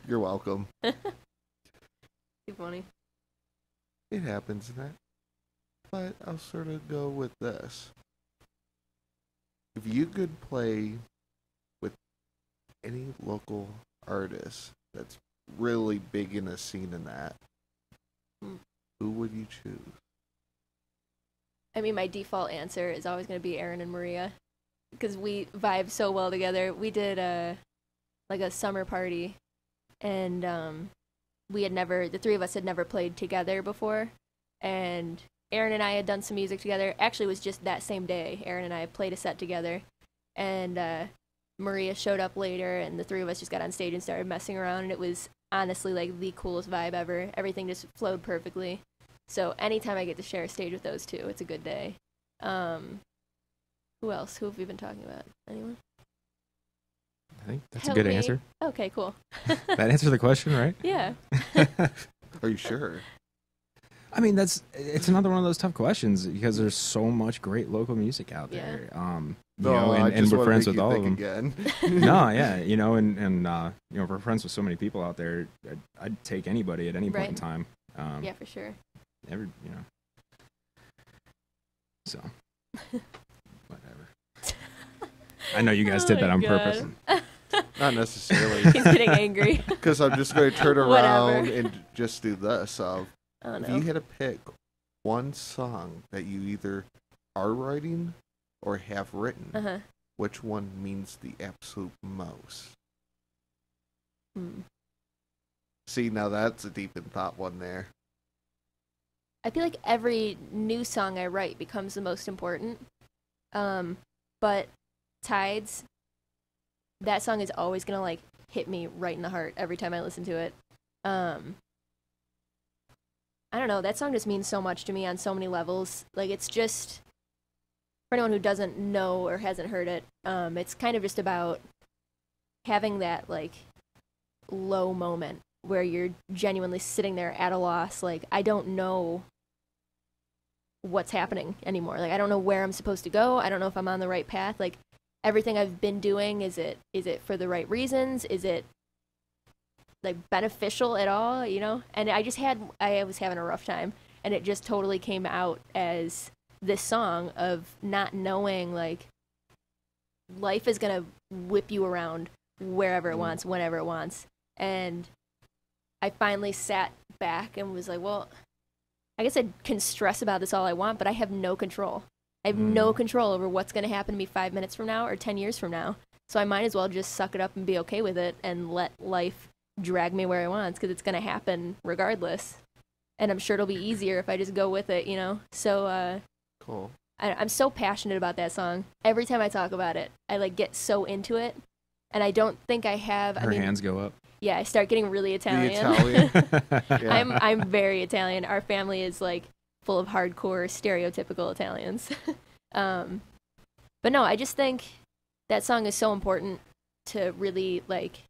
You're welcome. Too funny. It happens in that. But I'll sort of go with this. If you could play with any local artist that's really big in a scene in that, Hmm. who would you choose? I mean, my default answer is always going to be Aaron and Maria because we vibe so well together. We did a summer party, and the three of us had never played together before, and Aaron and I had done some music together. Actually, it was just that same day. Aaron and I played a set together, and Maria showed up later, and the three of us just got on stage and started messing around, and it was honestly like the coolest vibe ever. Everything just flowed perfectly. So anytime I get to share a stage with those two, it's a good day. Who else? Who have we been talking about? Anyone? I think that's Help a good me. answer. Okay, cool. That answers the question, right? Yeah. Are you sure? I mean, it's another one of those tough questions because there's so much great local music out Yeah. there. I And just we're wanna friends make with you all of think them. Again. No, yeah, and we're friends with so many people out there. I'd take anybody at any point in Right. time. Yeah, for sure. Every So, whatever. I know you guys did that on purpose. Not necessarily. He's getting angry. Because I'm just going to turn around and just do this. If you had to pick one song that you either are writing or have written, which one means the absolute most? See, now that's a deep in thought one there. I feel like every new song I write becomes the most important. But Tides, that song is always going to like hit me right in the heart every time I listen to it. I don't know, that song just means so much to me on so many levels. Like, it's just, for anyone who doesn't know or hasn't heard it, it's kind of just about having that like low moment where you're genuinely sitting there at a loss. Like, I don't know what's happening anymore. Like, I don't know where I'm supposed to go. I don't know if I'm on the right path. Like, everything I've been doing, is it for the right reasons? Is it like beneficial at all, you know? And I was having a rough time, and it just totally came out as this song of not knowing, like, life is gonna whip you around wherever it wants, whenever it wants. And I finally sat back and was like, well, I guess I can stress about this all I want, but I have no control. I have no control over what's going to happen to me 5 minutes from now or 10 years from now. So I might as well just suck it up and be okay with it and let life drag me where it wants, because it's going to happen regardless. And I'm sure it'll be easier if I just go with it, you know? So, cool. I'm so passionate about that song. Every time I talk about it, I like get so into it. And I don't think I have. Her hands go up. Yeah, I start getting really Italian. Yeah. I'm very Italian. Our family is like full of hardcore, stereotypical Italians. But no, I just think that song is so important to really like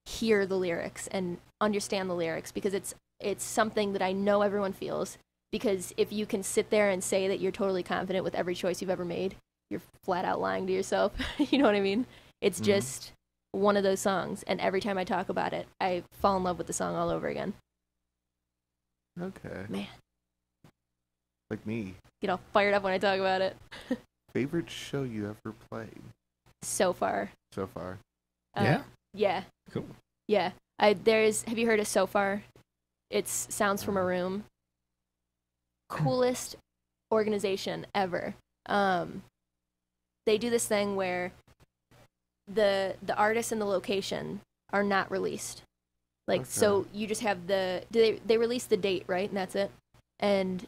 hear the lyrics and understand the lyrics, because it's something that I know everyone feels. Because if you can sit there and say that you're totally confident with every choice you've ever made, you're flat out lying to yourself. You know what I mean? It's just one of those songs, and every time I talk about it, I fall in love with the song all over again. Okay. Man. Like me. Get all fired up when I talk about it. Favorite show you ever played? So far. Yeah? Yeah. Cool. Yeah. Have you heard of So Far? It's Sounds from a Room. Coolest organization ever. They do this thing where the artist and the location are not released. Like, okay. So you just have they release the date, right? And that's it. And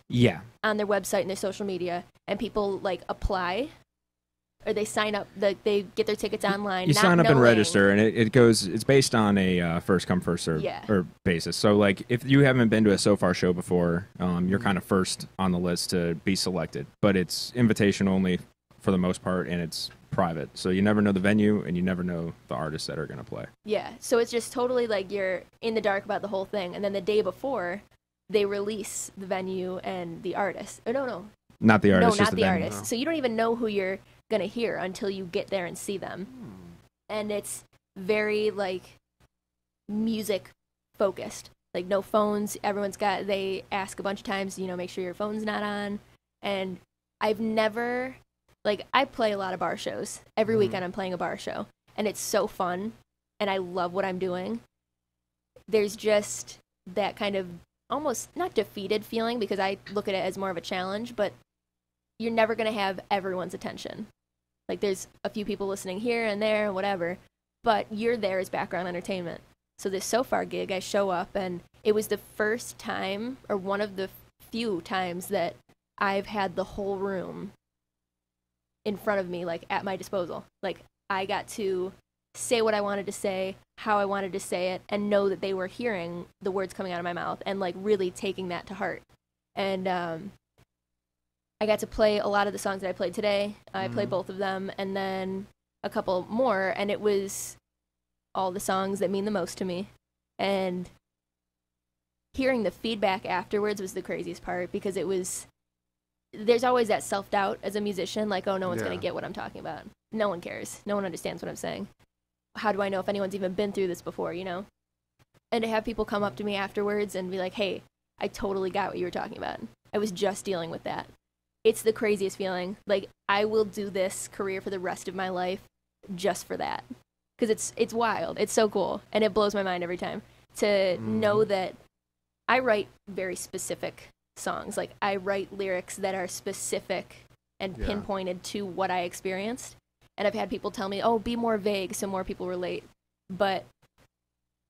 yeah, on their website and their social media, and people like apply, or they sign up. They get their tickets online. You sign up and register, and it's based on a first come first serve or basis. So like, if you haven't been to a So Far show before, you're kind of first on the list to be selected. But it's invitation only for the most part, and it's private. So you never know the venue, and you never know the artists that are going to play. Yeah, so it's just totally like you're in the dark about the whole thing, and then the day before, they release the venue and the artist. Oh, no. Not the artist, no, just not the artist. No. So you don't even know who you're going to hear until you get there and see them. And it's very, like, music focused. Like, no phones. They ask a bunch of times, make sure your phone's not on. And I've never, like, I play a lot of bar shows. Every weekend I'm playing a bar show. And it's so fun. And I love what I'm doing. There's just that kind of almost not defeated feeling, because I look at it as more of a challenge, but you're never going to have everyone's attention. Like, there's a few people listening here and there and whatever, but you're there as background entertainment. So this So Far gig, I show up, and it was the first time, or one of the few times, that I've had the whole room in front of me, like, at my disposal. Like, I got to say what I wanted to say, how I wanted to say it, and know that they were hearing the words coming out of my mouth and, like, really taking that to heart. And I got to play a lot of the songs that I played today. I played both of them, and then a couple more, and it was all the songs that mean the most to me. And hearing the feedback afterwards was the craziest part, because there's always that self-doubt as a musician, like, oh, no one's going to get what I'm talking about. No one cares. No one understands what I'm saying. How do I know if anyone's even been through this before, And to have people come up to me afterwards and be like, hey, I totally got what you were talking about. I was just dealing with that. It's the craziest feeling. Like, I will do this career for the rest of my life just for that. Because it's wild. It's so cool. And it blows my mind every time to know that I write very specific songs. Like, I write lyrics that are specific and pinpointed to what I experienced. And I've had people tell me, oh, be more vague so more people relate. But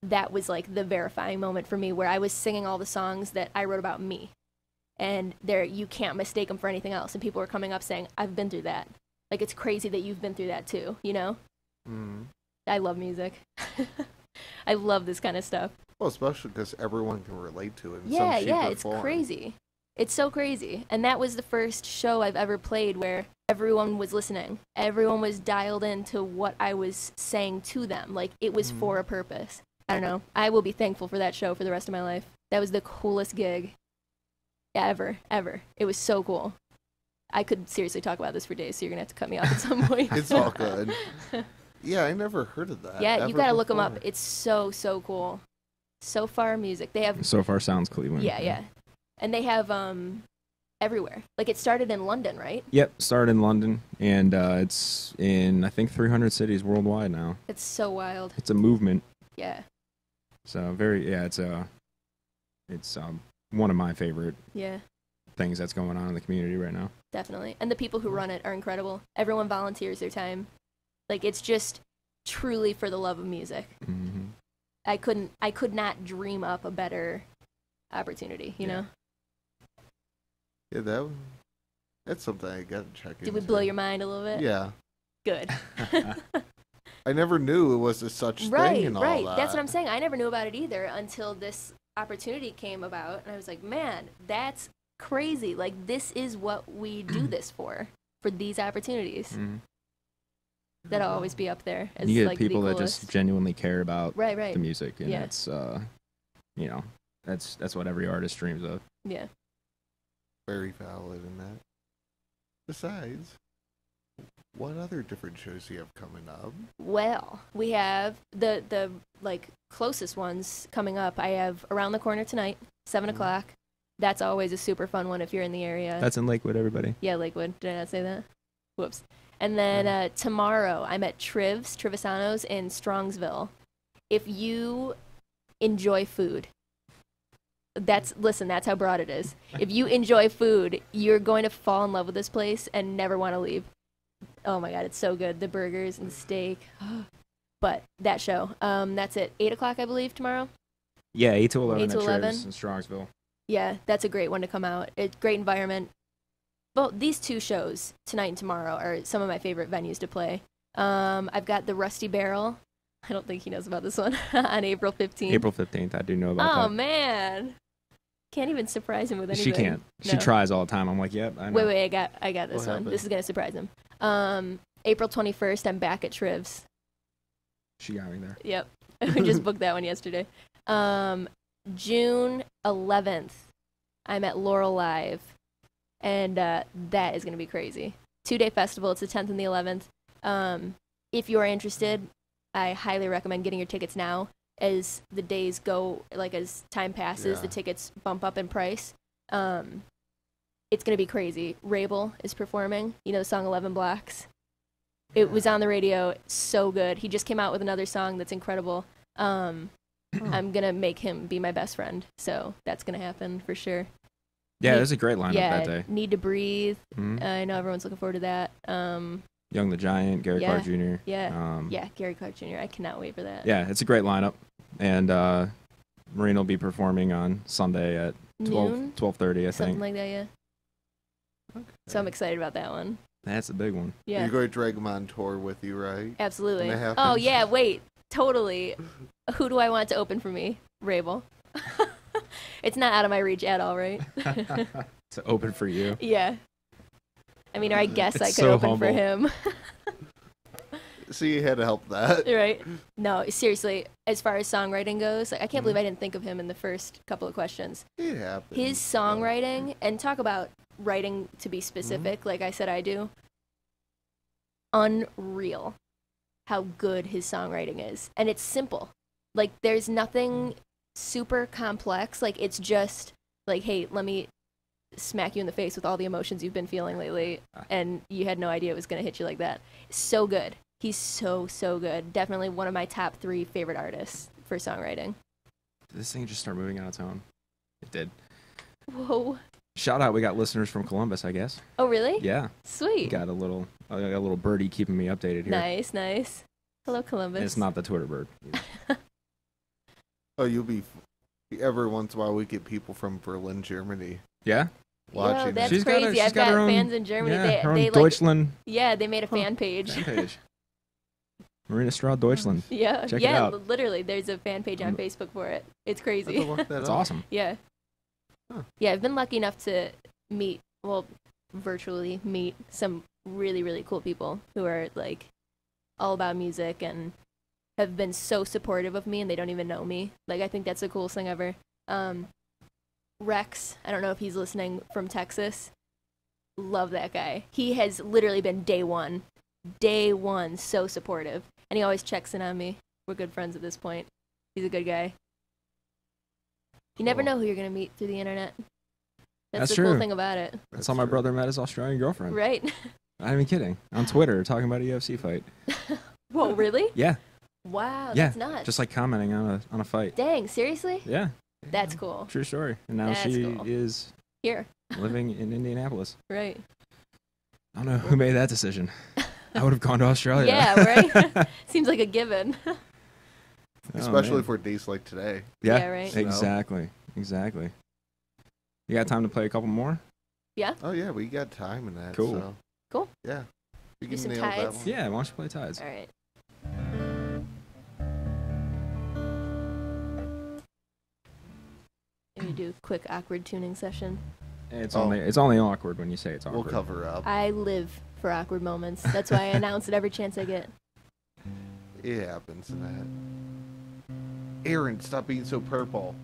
that was like the verifying moment for me, where I was singing all the songs that I wrote about me. And you can't mistake them for anything else. And people were coming up saying, I've been through that. Like, it's crazy that you've been through that too, you know? I love music. I love this kind of stuff. Well, especially because everyone can relate to it in Yeah, some shape or it's form. crazy. It's so crazy. And that was the first show I've ever played where everyone was listening. Everyone was dialed into what I was saying to them. Like, it was for a purpose. I don't know. I will be thankful for that show for the rest of my life. That was the coolest gig ever. It was so cool. I could seriously talk about this for days, so you're going to have to cut me off at some point. It's all good. Yeah, I never heard of that. Yeah, you got to look them up. It's so cool. So Far Music. They have... So Far Sounds Cleveland. Yeah. And they have everywhere. Like, it started in London, right? Yep, started in London, and it's in, I think, 300 cities worldwide now. It's so wild. It's a movement. Yeah. So it's one of my favorite things that's going on in the community right now. Definitely. And the people who run it are incredible. Everyone volunteers their time. Like, it's just truly for the love of music. Mm-hmm. I could not dream up a better opportunity, you know? Yeah, that's something I got to check into. Did we blow your mind a little bit? Yeah. Good. I never knew it was a such thing and all that. Right. That's what I'm saying. I never knew about it either until this opportunity came about. And I was like, man, that's crazy. Like, this is what we do this for these opportunities. Mm-hmm. That'll always be up there. As, you get like, people that just genuinely care about the music, and it's that's what every artist dreams of. Yeah. Very valid in that. Besides, what other different shows do you have coming up? Well, we have the like closest ones coming up. I have Around the Corner tonight, 7 o'clock. That's always a super fun one if you're in the area. That's in Lakewood, everybody. Yeah, Lakewood. Did I not say that? Whoops. And then tomorrow, I'm at Trevisano's in Strongsville. If you enjoy food, that's how broad it is. If you enjoy food, you're going to fall in love with this place and never want to leave. Oh my God, it's so good. The burgers and the steak. But that show, that's at 8 o'clock, I believe, tomorrow. Yeah, 8 to 11 8 to at 11. Trivs in Strongsville. Yeah, that's a great one to come out. It's great environment. Well, these two shows, tonight and tomorrow, are some of my favorite venues to play. I've got the Rusty Barrel. I don't think he knows about this one. On April 15th. April 15th, I do know about that. Oh, man. Can't even surprise him with anything. She can't. No. She tries all the time. I'm like, yep, I know. Wait, I got this one. This is going to surprise him. April 21st, I'm back at Trivs. She got me there. Yep. We just booked that one yesterday. June 11th, I'm at Laurel Live. And that is going to be crazy. 2-day festival. It's the 10th and the 11th. If you are interested, I highly recommend getting your tickets now. As the days go, like as time passes, the tickets bump up in price. It's going to be crazy. Rabel is performing. You know the song 11 Blocks? It was on the radio. So good. He just came out with another song that's incredible. I'm going to make him be my best friend. So that's going to happen for sure. Yeah, there's a great lineup that day. Need to Breathe. Mm-hmm. I know everyone's looking forward to that. Young the Giant, Gary Clark Jr. Yeah, Gary Clark Jr. I cannot wait for that. Yeah, it's a great lineup. And Marina will be performing on Sunday at 12:30, I think. Something like that, yeah. Okay. So I'm excited about that one. That's a big one. Yeah. You're going to drag him on tour with you, right? Absolutely. Oh, yeah, wait. Totally. Who do I want to open for me? Rabel. It's not out of my reach at all, right? To open for you. Yeah. I mean, or I guess I could so open humble. for him. So you had to help that. Right. No, seriously, as far as songwriting goes, I can't believe I didn't think of him in the first couple of questions. It happens. His songwriting, and talk about writing to be specific, like I said I do, unreal how good his songwriting is. And it's simple. Like, there's nothing super complex. Like, it's just like, hey, let me smack you in the face with all the emotions you've been feeling lately, and you had no idea it was going to hit you like that. So good. He's so good. Definitely one of my top 3 favorite artists for songwriting. Did this thing just start moving on its own? It did. Whoa. Shout out, we got listeners from Columbus, I guess. Oh, really? Yeah. Sweet. I got a little birdie keeping me updated here. Nice. Hello, Columbus. And it's not the Twitter bird. Oh, every once in a while we get people from Berlin, Germany. Yeah? Watching. Yo, that's She's got crazy. she's I've got got her own- fans in Germany. Yeah, her own they Deutschland they made a fan page. Marina Strah, Deutschland. Yeah, Check it out. Literally, there's a fan page on Facebook for it. It's I have crazy. to look that That's up. awesome. Yeah. Huh. Yeah, I've been lucky enough to virtually meet some really, really cool people who are like all about music and have been so supportive of me, and they don't even know me. Like, I think that's the coolest thing ever. Rex, I don't know if he's listening, from Texas. Love that guy. He has literally been day one, so supportive. And he always checks in on me. We're good friends at this point. He's a good guy. You never Cool. know who you're going to meet through the internet. That's That's the cool true. thing about it. That's how my true. brother met his Australian girlfriend. Right? I'm even kidding. On Twitter, talking about a UFC fight. Whoa, really? Yeah. Wow, Yeah. that's nuts. Just like commenting on a fight. Dang, seriously? Yeah. That's cool. True story. And now That's she cool. is Here, living in Indianapolis. right. I don't know who made that decision. I would have gone to Australia. Yeah, right? Seems like a given. Oh, Especially man. for days like today. Yeah, Yeah, right. Exactly. You got time to play a couple more? Oh yeah, we got time in that. Cool. So. Cool. Yeah. We Do can some nail that tides? one. Yeah, why don't you play Tides? All right. Maybe do a quick awkward tuning session. It's Oh. only awkward when you say it's awkward. We'll cover up. I live for awkward moments. That's why I announce it every chance I get. It happens in that. Aaron, stop being so purple.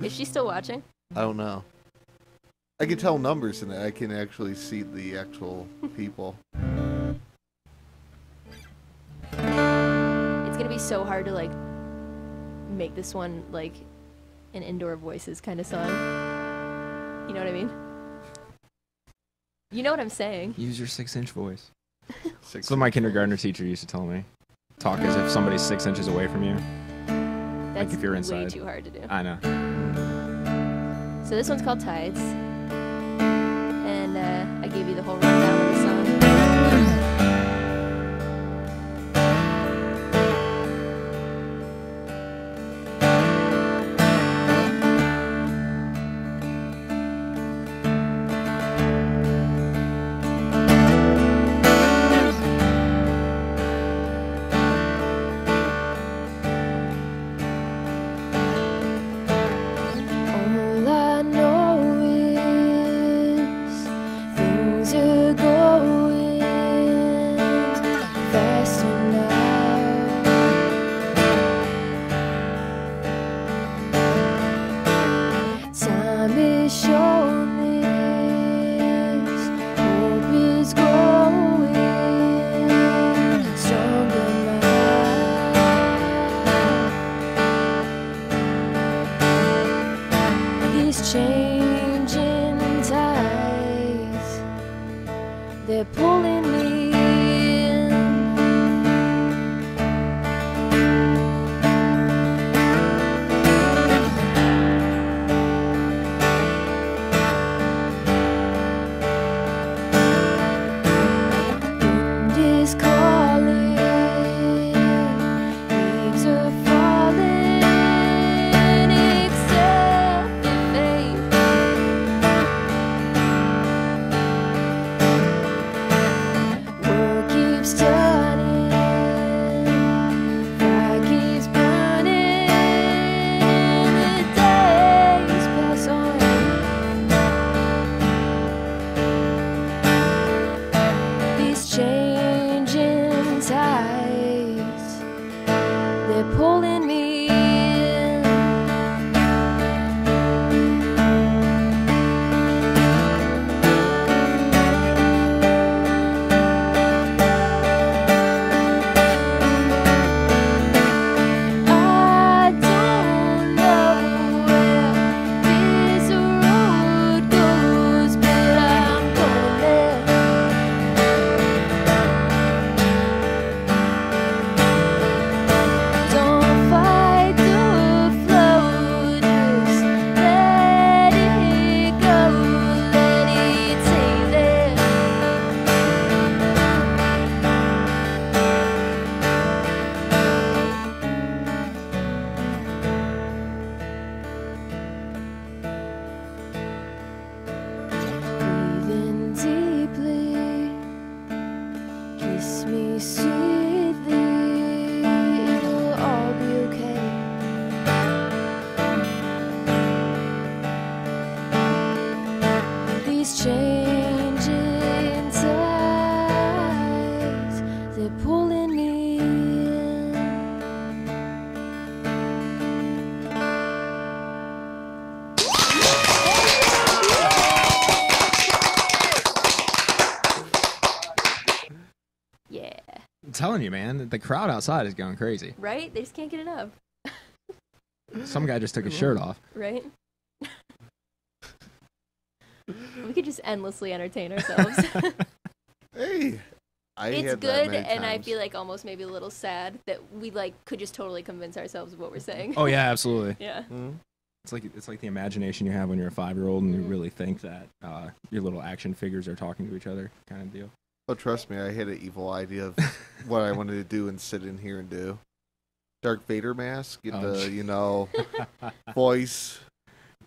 Is she still watching? I don't know. I can tell numbers in it. I can actually see the actual people. It's gonna be so hard to like make this one like an indoor voices kind of song. You know what I mean? You know what I'm saying? Use your 6-inch voice. Six That's what my kindergartner teacher used to tell me. Talk as if somebody's 6 inches away from you. That's if you're way inside. too hard to do. I know. So this one's called Tides, and I gave you the whole rundown of the song. All I know is things are going faster now. Time is shown this, hope is growing stronger now. These changing tides, they're pulling me in. Wind is calling, leaves are falling, except the faith. World keeps turning, fire keeps burning, the days pass on. These changing tides, they're pulling me in. I don't know where this road goes. Kiss me sweetly, it'll all be okay. These changing tides, they're pulling me in. Yeah. I'm telling you, man, the crowd outside is going crazy. Right? They just can't get enough. Some guy just took his shirt off. Right? We could just endlessly entertain ourselves. Hey, It's had that good, many and I times. feel like almost maybe a little sad that we like could just totally convince ourselves of what we're saying. Oh yeah, absolutely. Yeah. It's like the imagination you have when you're a 5-year-old and you Mhm. really think that your little action figures are talking to each other, kind of deal. Oh, trust me, I had an evil idea of what I wanted to do and sit in here and do. Darth Vader mask, get Oh, the, voice,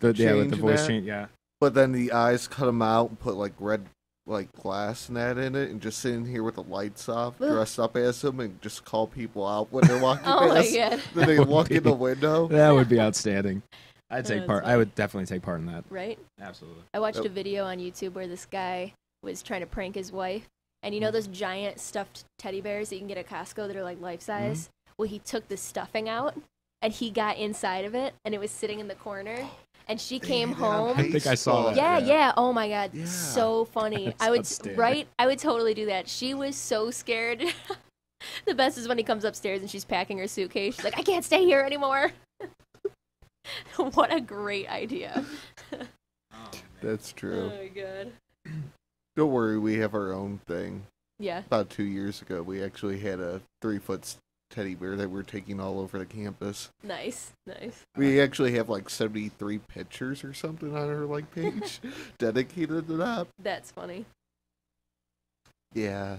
With the Change voice that. change, yeah. but then the eyes, cut them out and put, like, red, like, glass and that in it, and just sit in here with the lights off, Ugh. dressed up as them, and just call people out when they're walking Oh my past. god. Then they That would walk in be- the window. That would be outstanding. I'd take That's part. I funny. would definitely take part in that. Right? Absolutely. I watched Yep. a video on YouTube where this guy was trying to prank his wife. And you know those giant stuffed teddy bears that you can get at Costco that are like life size? Well, he took the stuffing out and he got inside of it and it was sitting in the corner. And she came home. I think I saw that. Yeah, yeah. Oh my god, Yeah. so funny. That's I would outstanding. I would totally do that. She was so scared. The best is when he comes upstairs and she's packing her suitcase. She's like, I can't stay here anymore. What a great idea. That's true. Oh my god. Don't worry, we have our own thing. Yeah. About 2 years ago, we actually had a 3-foot teddy bear that we're taking all over the campus. Nice. Nice. We actually have like 73 pictures or something on our like page dedicated to that. That's funny. Yeah,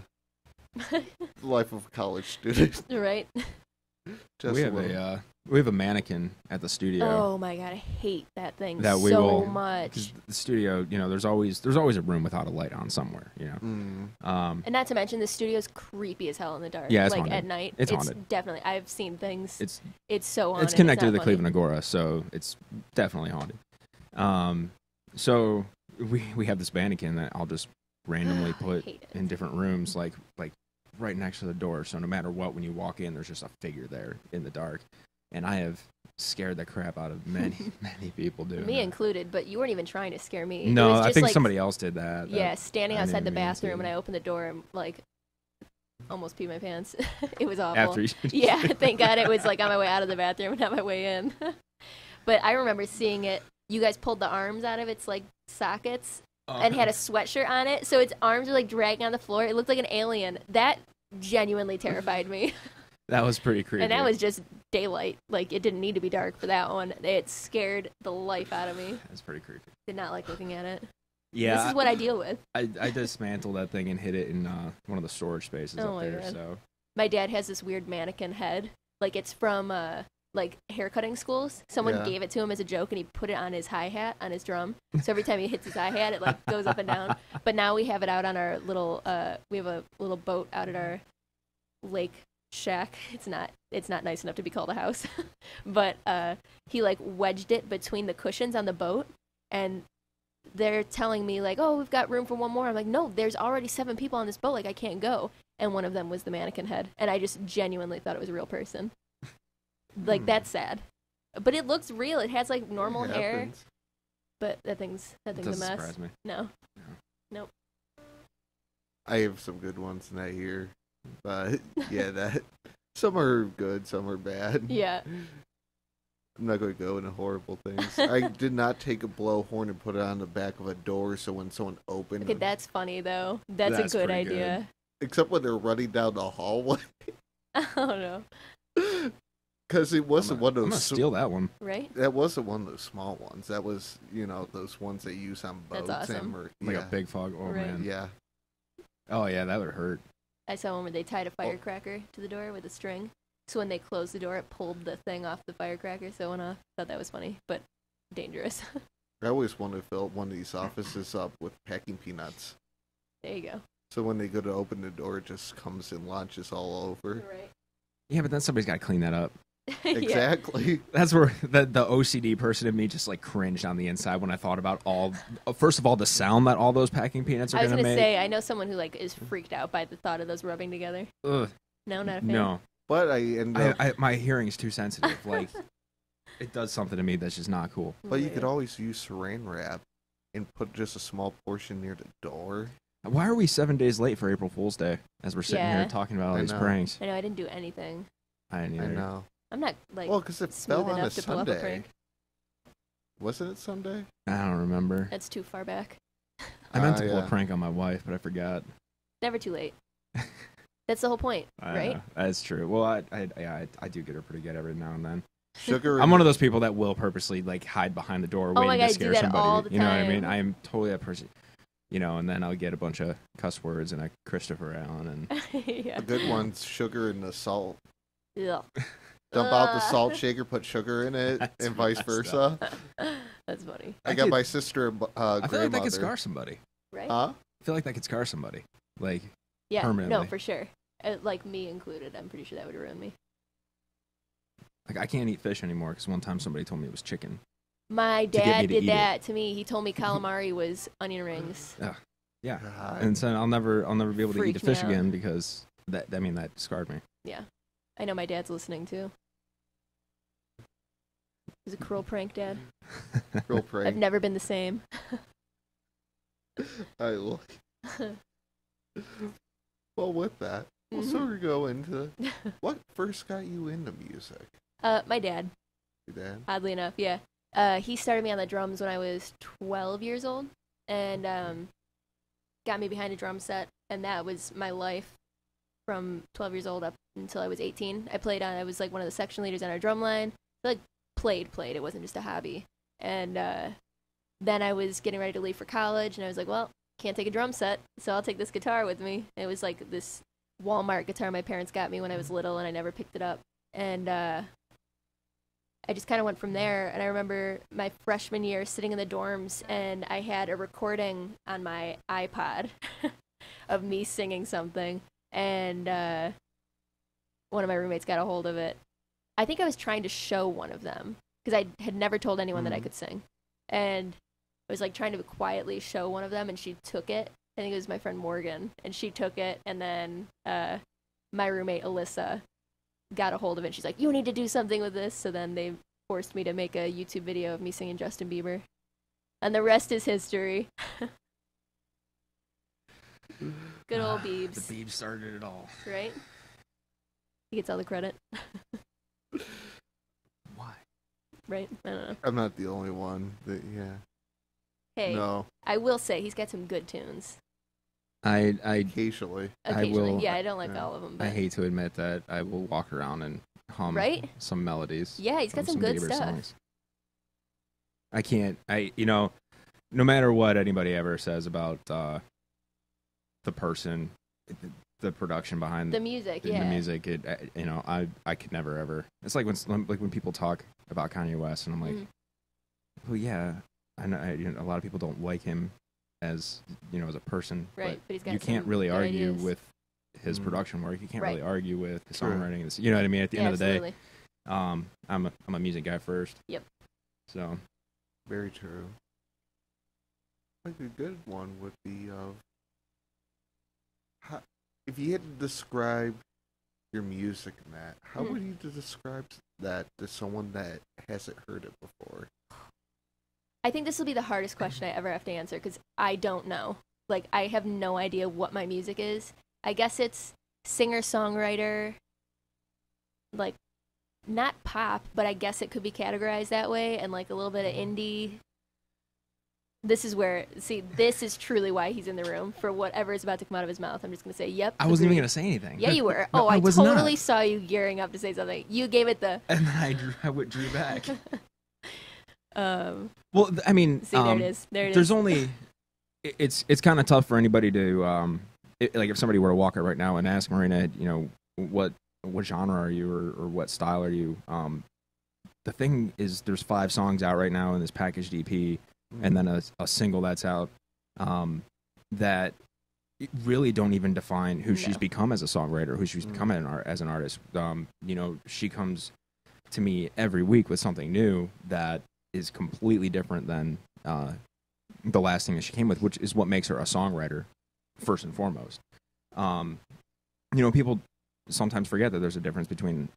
the life of a college student. Right? Just we a have little. we have a mannequin at the studio. Oh my god, I hate that thing That we so will- much. 'Cause the studio, there's always a room without a light on somewhere. Mm. And not to mention the studio's creepy as hell in the dark. Yeah, it's like haunted. at night. It's haunted. Definitely. I've seen things. It's so haunted. it's connected to not the funny. Cleveland Agora, so it's definitely haunted. So we have this mannequin that I'll just randomly put hate it. in different rooms, like right next to the door. So no matter what, when you walk in, there's just a figure there in the dark. And I have scared the crap out of many people doing Me that. included, but you weren't even trying to scare me. It No, was I just think like, somebody else did that. Yeah, standing I outside didn't the mean bathroom to. and I opened the door and like almost peed my pants. It was awful. After you Yeah, thank God it was like on my way out of the bathroom and not my way in. But I remember seeing it. You guys pulled the arms out of its like sockets and had a sweatshirt on it, so its arms were like dragging on the floor. It looked like an alien. That genuinely terrified me. That was pretty creepy. And that was just daylight. Like it didn't need to be dark for that one. It scared the life out of me. That's pretty creepy. Did not like looking at it. Yeah, This is what I deal with. I dismantled that thing and hid it in one of the storage spaces Oh up my there. God. So My dad has this weird mannequin head. Like it's from like haircutting schools. Someone Yeah. gave it to him as a joke and he put it on his hi-hat on his drum. So every time he hits his hi-hat it like goes up and down. But now we have it out on our little we have a little boat out at our lake shack. It's not nice enough to be called a house. But he like wedged it between the cushions on the boat and they're telling me like, "Oh, we've got room for one more." I'm like, "No, there's already 7 people on this boat. Like I can't go." And one of them was the mannequin head, and I just genuinely thought it was a real person. Like that's sad, but it looks real. It has like normal It hair, happens. but that thing's a doesn't mess. surprise me. No, I have some good ones in that year, but yeah, that some are good, some are bad. yeah, I'm not going to go into horrible things. I did not take a blowhorn and put it on the back of a door, so when someone opened, okay, that's funny though. That's That's a good pretty idea. except when they're running down the hallway, I don't know, because it wasn't one I'm of gonna those. steal that one. right? That wasn't one of those small ones. That was, those ones they use on boats. That's awesome. Like yeah, a big fog. Oh Right. man. yeah. Oh yeah, that would hurt. I saw one where they tied a firecracker to the door with a string. So when they closed the door, it pulled the thing off the firecracker, so it went off. Thought that was funny, but dangerous. I always wanted to fill one of these offices up with packing peanuts. There you go. So when they go to open the door, it just comes and launches all over. Right. Yeah, but then somebody's got to clean that up. Yeah. Exactly. That's where the OCD person in me just like cringed on the inside when I thought about first of all, the sound that all those packing peanuts are I was going to gonna make. say, I know someone who like is freaked out by the thought of those rubbing together. Ugh, No, not a fan. no. But I end up. My hearing is too sensitive. Like, it does something to me that's just not cool. But you could always use saran wrap and put just a small portion near the door. Why are we 7 days late for April Fool's Day as we're sitting Yeah. here talking about all I these know. pranks? I know I didn't do anything. I didn't I either. know. I'm not like Well, because it smooth fell on a enough to pull up a Sunday. prank. Wasn't it Sunday? I don't remember. That's too far back. I meant to pull yeah. a prank on my wife, but I forgot. Never too late. That's the whole point, right? That's true. Well, I do get her pretty good every now and then. Sugar. I'm one of those people that will purposely like hide behind the door Oh my waiting God, to I scare do that somebody. all the You know what I mean? time. I am totally that person. You know, and then I'll get a bunch of cuss words and a Christopher Allen and Yeah. The good one's sugar and the salt. Ugh. Dump out the salt shaker, put sugar in it, That's and vice messed versa. That's funny, I got my sister I feel like grandmother. that could scar somebody. right? Huh? I feel like that could scar somebody. Like, Yeah, permanently. no, for sure. Like me included, I'm pretty sure that would ruin me. I can't eat fish anymore because one time somebody told me it was chicken. My get dad me to did eat that to me. He told me calamari was onion rings. Yeah, God. and so I'll never be able to eat a Freaked me fish out. again because that scarred me. Yeah, I know my dad's listening too. It was a cruel prank, Dad. Real I've prank. never been the same. I look. Well, with that, we'll Mhm. sort of go into what first got you into music. My dad, Your dad? oddly enough, yeah. He started me on the drums when I was 12 years old, and got me behind a drum set, and that was my life from 12 years old up until I was 18. I was like one of the section leaders on our drum line. Like played. It wasn't just a hobby. And then I was getting ready to leave for college, and I was like, well, can't take a drum set, so I'll take this guitar with me. It was like this Walmart guitar my parents got me when I was little, and I never picked it up. And I just kind of went from there. And I remember my freshman year sitting in the dorms, and I had a recording on my iPod of me singing something, and one of my roommates got a hold of it. I think I was trying to show one of them because I had never told anyone that I could sing, and I was like trying to quietly show one of them, and she took it. I think it was my friend Morgan, and she took it, and then my roommate Alyssa got a hold of it. She's like, you need to do something with this. So then they forced me to make a YouTube video of me singing Justin Bieber, and the rest is history. Good old Biebs, The Biebs started it all. right? He gets all the credit, Why? right? I don't know. I'm not the only one. Yeah. Hey, No. I will say he's got some good tunes. I Occasionally. Occasionally, will- yeah, I don't like yeah. all of them, but I hate to admit that I will walk around and hum Right? some melodies. yeah, he's got from some good Bieber stuff. songs. I can't. No matter what anybody ever says about the person, the production behind The music, the yeah. music, I could never ever. It's like when people talk about Kanye West, and I'm like, Mhm. well, yeah, I know, a lot of people don't like him as as a person, Right, but he's got you can't some really good argue ideas. with his Mhm. production work. You can't Right. really argue with his True. songwriting. You know what I mean? At the Yeah, end of the day, absolutely. I'm a music guy first. Yep. So Very true. Like a good one would be if you had to describe your music, Matt, how Mhm. would you describe that to someone that hasn't heard it before? I think this will be the hardest question I ever have to answer because I don't know. Like, I have no idea what my music is. I guess it's singer-songwriter, like, not pop, but I guess it could be categorized that way, and like a little bit of indie. This is truly why he's in the room. For whatever is about to come out of his mouth, I'm just going to say, yep. I wasn't even agreed. gonna say anything. Yeah, you were. No, Oh, I was totally not. saw you gearing up to say something. You gave it the, And then I withdrew back. Well, I mean, see, there it is. There it is. there's only it's kind of tough for anybody to like if somebody were to walk out right now and ask Marina, what genre are you or what style are you? The thing is, there's 5 songs out right now in this packaged EP, and then a single that's out that really don't even define who she's No. become as a songwriter, who she's become as an artist. You know, she comes to me every week with something new that is completely different than the last thing that she came with, which is what makes her a songwriter first and foremost. You know, people sometimes forget that there's a difference between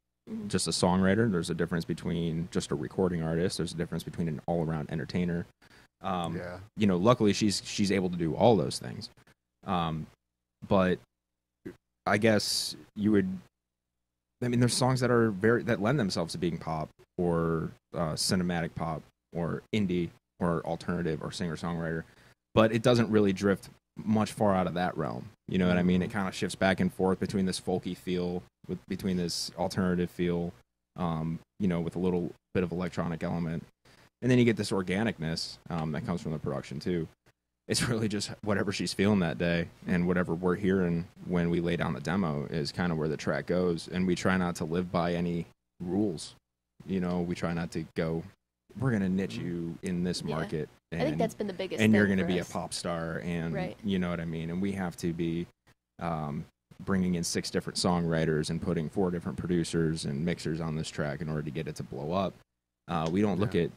just a songwriter. There's a difference between just a recording artist. There's a difference between an all-around entertainer. You know, luckily she's able to do all those things. But I guess there's songs that are that lend themselves to being pop or cinematic pop or indie or alternative or singer-songwriter, but it doesn't really drift much far out of that realm. You know what I mean? It kind of shifts back and forth between this folky feel, between this alternative feel, you know, with a little bit of electronic element. And then you get this organicness that comes from the production, too. It's really just whatever she's feeling that day, and whatever we're hearing when we lay down the demo is kind of where the track goes. And we try not to live by any rules. You know, we try not to go, we're going to niche you in this market. And, I think that's been the biggest and thing you're going to for be us. a pop star, and Right. you know what I mean? And we have to be bringing in 6 different songwriters and putting 4 different producers and mixers on this track in order to get it to blow up. We don't look at,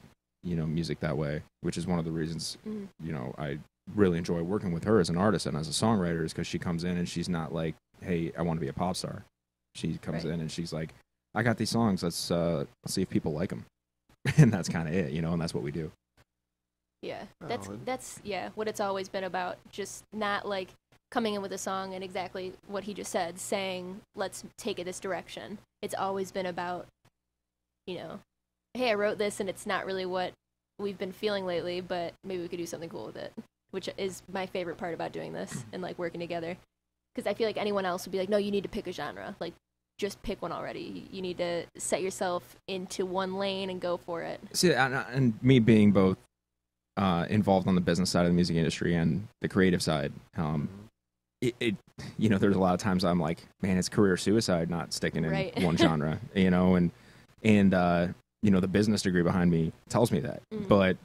you know, music that way, which is one of the reasons, you know, I really enjoy working with her as an artist and as a songwriter, is because she comes in and she's not like, hey, I want to be a pop star. She comes in and she's like, I got these songs, let's see if people like them. And that's kind of it, you know, and that's what we do. Yeah, that's what it's always been about. Just not like coming in with a song and exactly what he just said, saying, let's take it this direction. It's always been about, you know, hey, I wrote this and it's not really what we've been feeling lately, but maybe we could do something cool with it, which is my favorite part about doing this and like working together. Because I feel like anyone else would be like, no, you need to pick a genre. Like, just pick one already. You need to set yourself into one lane and go for it. See, and me being both involved on the business side of the music industry and the creative side, it you know, there's a lot of times I'm like, man, it's career suicide not sticking in one genre, you know, and you know, the business degree behind me tells me that. But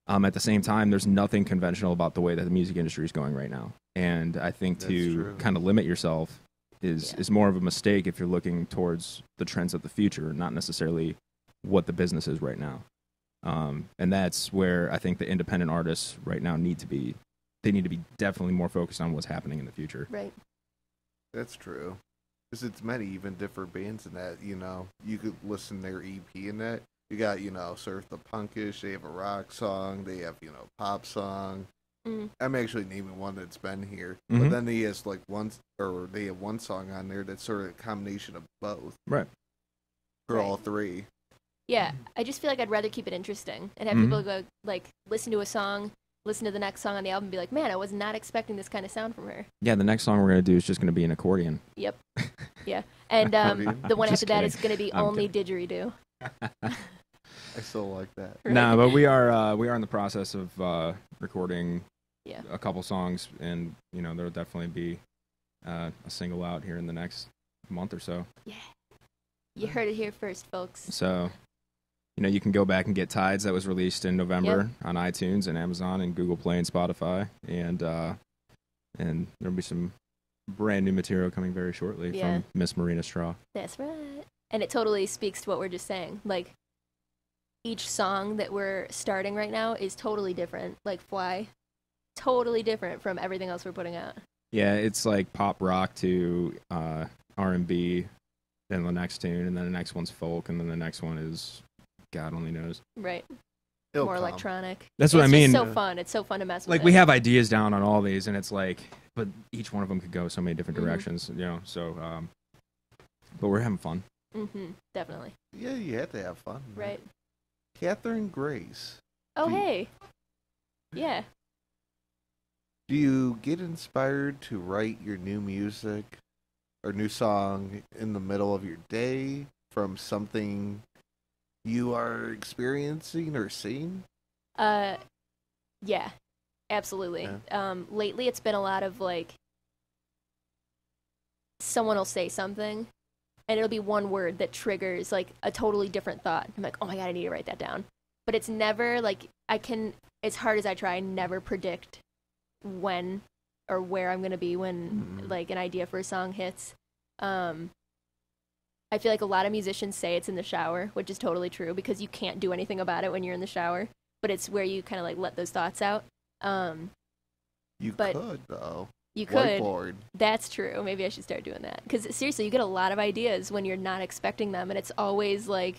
at the same time, there's nothing conventional about the way that the music industry is going right now. And I think to kind of limit yourself is more of a mistake if you're looking towards the trends of the future, not necessarily what the business is right now. And that's where I think the independent artists right now need to be. They need to be definitely more focused on what's happening in the future. Right. That's true. Because it's many even different bands in that, you know, you could listen to their EP in that. You got, you know, Surf the Punkish, they have a rock song, they have, you know, pop song. I'm actually naming one that's been here. But then they have they have one song on there that's sort of a combination of both. Right. For all 3. Yeah, I just feel like I'd rather keep it interesting and have people go, like, listen to a song, listen to the next song on the album, and be like, man, I was not expecting this kind of sound from her. Yeah, the next song we're going to do is just going to be an accordion. Yep. Yeah. And the one after that is going to be only didgeridoo. I still like that. Right. No, but we are in the process of recording a couple songs, and, you know, there'll definitely be a single out here in the next month or so. Yeah. You heard it here first, folks. So, you know, you can go back and get Tides. That was released in November on iTunes and Amazon and Google Play and Spotify. And there'll be some brand new material coming very shortly from Miss Marina Strah. That's right. And it totally speaks to what we're just saying. Like, each song that we're starting right now is totally different. Like Fly, totally different from everything else we're putting out. Yeah, it's like pop rock to R&B, then the next tune, and then the next one's folk, and then the next one is God only knows. Right. It'll More come. Electronic. That's what I mean. It's so fun. It's so fun to mess with. Like, we have ideas down on all these, and it's like, but each one of them could go so many different directions, you know, so, but we're having fun. Definitely. Yeah, you have to have fun. Right. Catherine Grace. Oh, hey. Yeah. Do you get inspired to write your new music or new song in the middle of your day from something you are experiencing or seeing? Yeah, absolutely. Yeah. Lately it's been a lot of like, someone will say something and it'll be one word that triggers like a totally different thought. I'm like, oh my God, I need to write that down. But it's never like, as hard as I try, I never predict when or where I'm gonna be when like an idea for a song hits. I feel like a lot of musicians say it's in the shower, which is totally true because you can't do anything about it when you're in the shower. But it's where you kind of like let those thoughts out. You but could though. You could. Whiteboard. That's true. Maybe I should start doing that because seriously, you get a lot of ideas when you're not expecting them, and it's always like,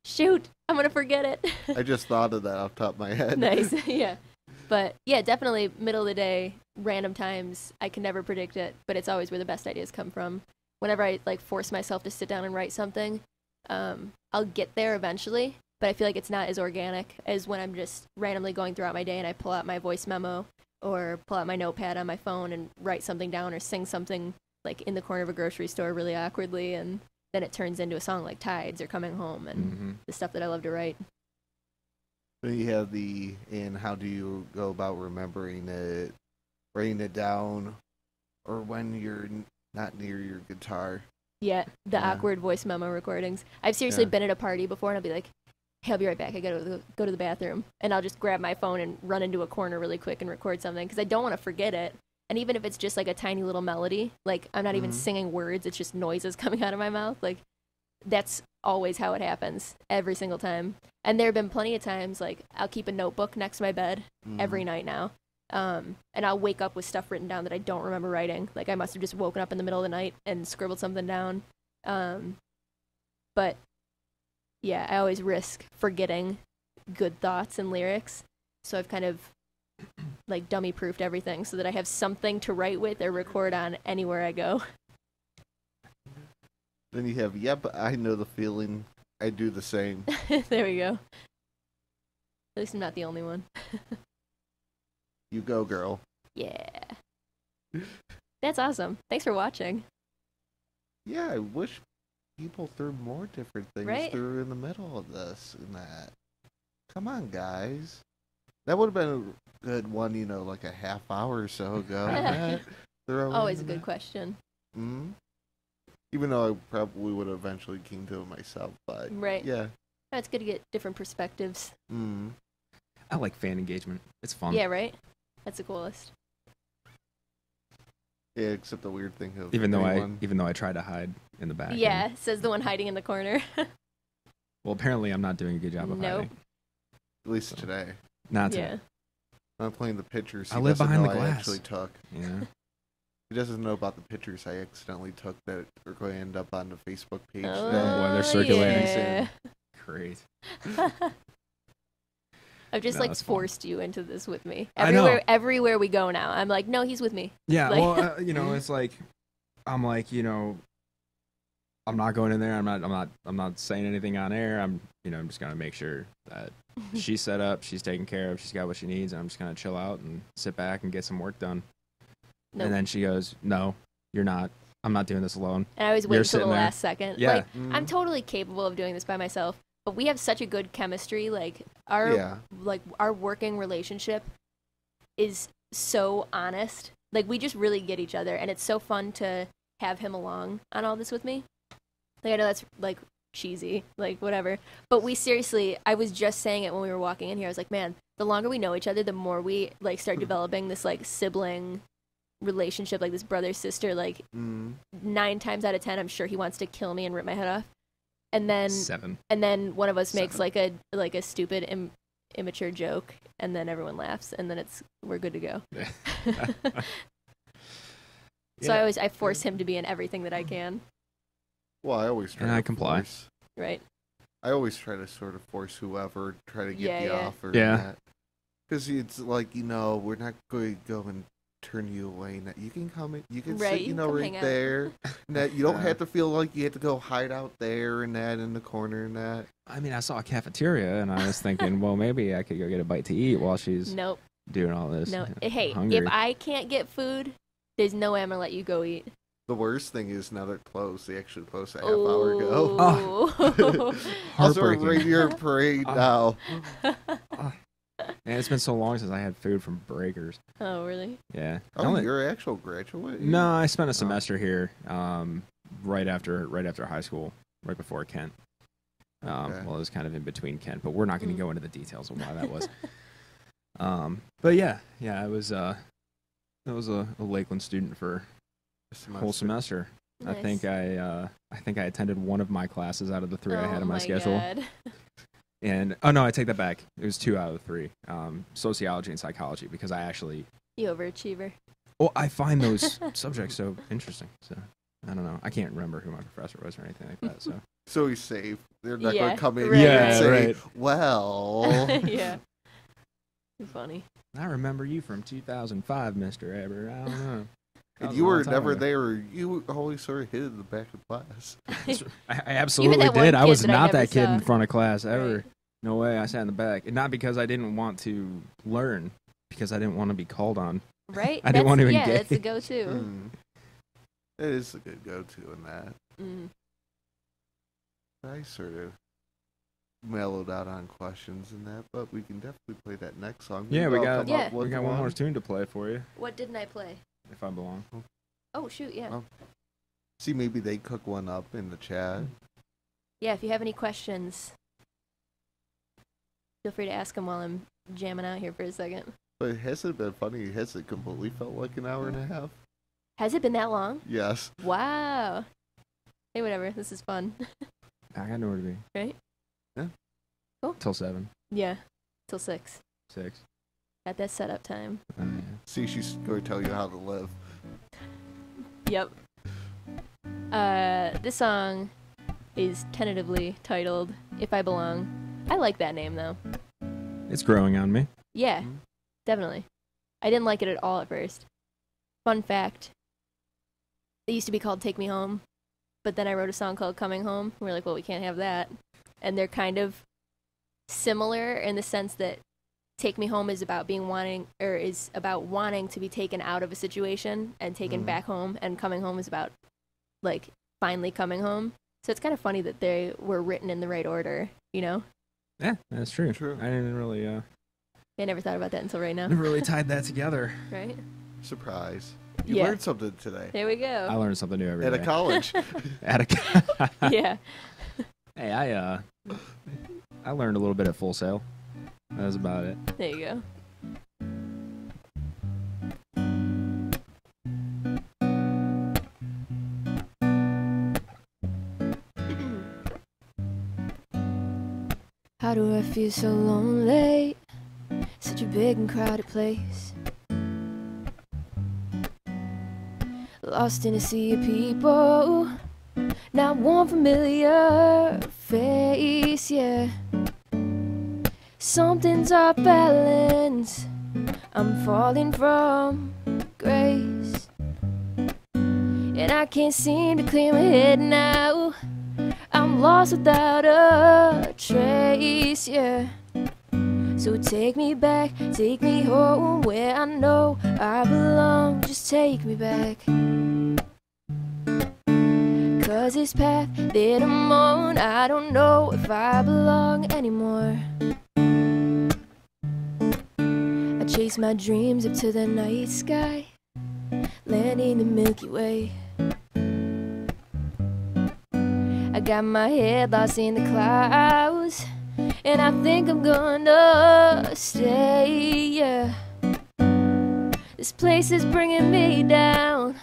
shoot, I'm gonna forget it. I just thought of that off the top of my head. Nice, yeah. But yeah, definitely middle of the day, random times. I can never predict it, but it's always where the best ideas come from. Whenever I like force myself to sit down and write something, I'll get there eventually. But I feel like it's not as organic as when I'm just randomly going throughout my day and I pull out my voice memo or pull out my notepad on my phone and write something down or sing something like in the corner of a grocery store really awkwardly, and then it turns into a song like Tides or Coming Home and the stuff that I love to write. Then you have and how do you go about remembering it, writing it down, or when you're not near your guitar? Yeah, the awkward voice memo recordings. I've seriously been at a party before and I'll be like, hey, I'll be right back. I gotta go to the bathroom. And I'll just grab my phone and run into a corner really quick and record something because I don't want to forget it. And even if it's just like a tiny little melody, like I'm not even singing words, it's just noises coming out of my mouth. Like that's always how it happens every single time. And there have been plenty of times like I'll keep a notebook next to my bed every night now. And I'll wake up with stuff written down that I don't remember writing. Like I must have just woken up in the middle of the night and scribbled something down. But yeah, I always risk forgetting good thoughts and lyrics. So I've kind of like dummy proofed everything so that I have something to write with or record on anywhere I go. Then you have, yep, I know the feeling. I do the same. There we go. At least I'm not the only one. You go, girl. Yeah. That's awesome. Thanks for watching. Yeah, I wish people threw more different things through in the middle of this and that. Come on, guys. That would have been a good one, like a half hour or so ago. Always a good question. Mm-hmm. Even though I probably would have eventually came to it myself, but yeah. It's good to get different perspectives. Mm. I like fan engagement. It's fun. Yeah, right? That's the coolest. Yeah, except the weird thing of even though I try to hide in the back. Yeah, says the one hiding in the corner. Well, apparently I'm not doing a good job of hiding. At least today. Not today. I'm playing the pictures. I live behind the glass. I actually took. Yeah. He doesn't know about the pictures I accidentally took that are going to end up on the Facebook page. Oh, boy, they're circulating soon. Great. I've just forced you into this with me. Everywhere we go now, I'm like, no, he's with me. Yeah, well, it's like, I'm like, I'm not going in there. I'm not saying anything on air. I'm just gonna make sure that she's set up, she's taken care of, she's got what she needs, and I'm just gonna chill out and sit back and get some work done. Nope. And then she goes, no, you're not. I'm not doing this alone. And I always wait until the last second. Yeah. I'm totally capable of doing this by myself, but we have such a good chemistry. Like our working relationship is so honest. Like we just really get each other, and it's so fun to have him along on all this with me. Like I know that's like cheesy, like whatever, but we seriously, I was just saying it when we were walking in here. I was like, man, the longer we know each other, the more we like start developing this like sibling relationship, like this brother sister. Like 9 times out of 10, I'm sure he wants to kill me and rip my head off. And then 7. And then one of us makes like a stupid immature joke, and then everyone laughs, and then we're good to go. So I force him to be in everything that I can. Well, I always try. And I comply. Right. I always try to sort of force whoever, try to get the offer. Yeah. Because it's like, we're not going to go and turn you away. You can come in, you can sit, right there. And that you don't have to feel like you have to go hide out there and that in the corner and that. I mean, I saw a cafeteria and I was thinking, well, maybe I could go get a bite to eat while she's doing all this. No. Hey, if I can't get food, there's no way I'm going to let you go eat. The worst thing is now they're closed. They actually closed a half hour ago. Oh. Also, Radio Parade now. Man, it's been so long since I had food from Breakers. Oh, really? Yeah. Oh, you're an actual graduate? No, I spent a semester here right after high school, right before Kent. Well, it was kind of in between Kent, but we're not going to go into the details of why that was. But yeah, it was I was a Lakeland student for a whole semester. Nice. I think I attended one of my classes out of the 3 I had on my schedule. God. And oh no, I take that back. It was 2 out of the 3, sociology and psychology, because I actually. You overachiever. Well, I find those subjects so interesting. So I don't know. I can't remember who my professor was or anything like that. So he's safe. They're not Yeah, going to come in right, here and right. say, Right. well. Yeah. Funny. I remember you from 2005, Mr. Eber. I don't know. And you were never there. You always sort of hid in the back of class. I absolutely that one did. I kid was that I not never that kid saw. in front of class ever. Right. No way. I sat in the back. And not because I didn't want to learn, because I didn't want to be called on. Right? I didn't want to Yeah, engage. that's the go-to. Mm. It is a good go-to in that. Mm. I sort of mellowed out on questions and that, but we can definitely play that next song. Yeah, Maybe we I'll got come up we with got one more tune to play for you, What didn't I play? if I belong. Oh, shoot, yeah. Oh. See, maybe they cook one up in the chat. Yeah, if you have any questions, feel free to ask them while I'm jamming out here for a second. But has it been funny? Has it completely felt like an hour and a half? Has it been that long? Yes. Wow. Hey, whatever. This is fun. I got nowhere to be. Right? Yeah. Cool. Till 7, Yeah. Till 6. 6. At that setup time. Yeah. See, she's going to tell you how to live. Yep. This song is tentatively titled If I Belong. I like that name, though. It's growing on me. Yeah, Mhm. definitely. I didn't like it at all at first. Fun fact, it used to be called Take Me Home, but then I wrote a song called Coming Home. We were like, well, we can't have that. And they're kind of similar in the sense that Take Me Home is about wanting to be taken out of a situation and taken Mhm. back home, and Coming Home is about like finally coming home. So it's kind of funny that they were written in the right order, you know? Yeah, that's true. True. I didn't really, I never thought about that until right now, never really tied that together. right? Surprise. You Yeah. learned something today. There we I go. learned something new every At day. a college. At a Yeah. Hey, I learned a little bit at Full Sail. That was about it. There you go. How do I feel so lonely? Such a big and crowded place. Lost in a sea of people. Not one familiar face, yeah. Something's off balance. I'm falling from grace. And I can't seem to clear my head now. I'm lost without a trace, yeah. So take me back, take me home where I know I belong. Just take me back. 'Cause this path that I'm on, I don't know if I belong anymore. I chase my dreams up to the night sky, landing the Milky Way. I got my head lost in the clouds, and I think I'm gonna stay, yeah. This place is bringing me down.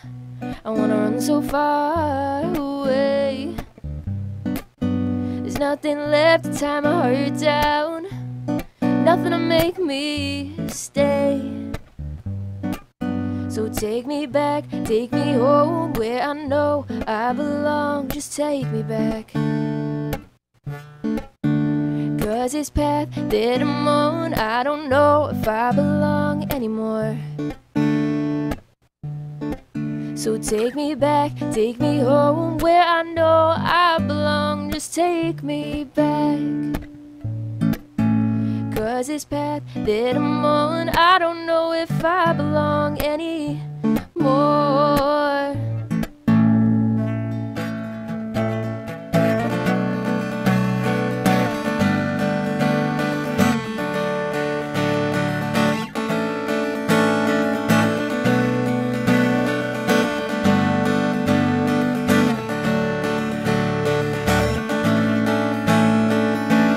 I wanna run so far away. There's nothing left to tie my heart down, nothing to make me stay. So take me back, take me home where I know I belong. Just take me back. 'Cause this path that I'm on, I don't know if I belong anymore. So take me back, take me home where I know I belong. Just take me back. 'Cause this path that I'm on, I don't know if I belong anymore.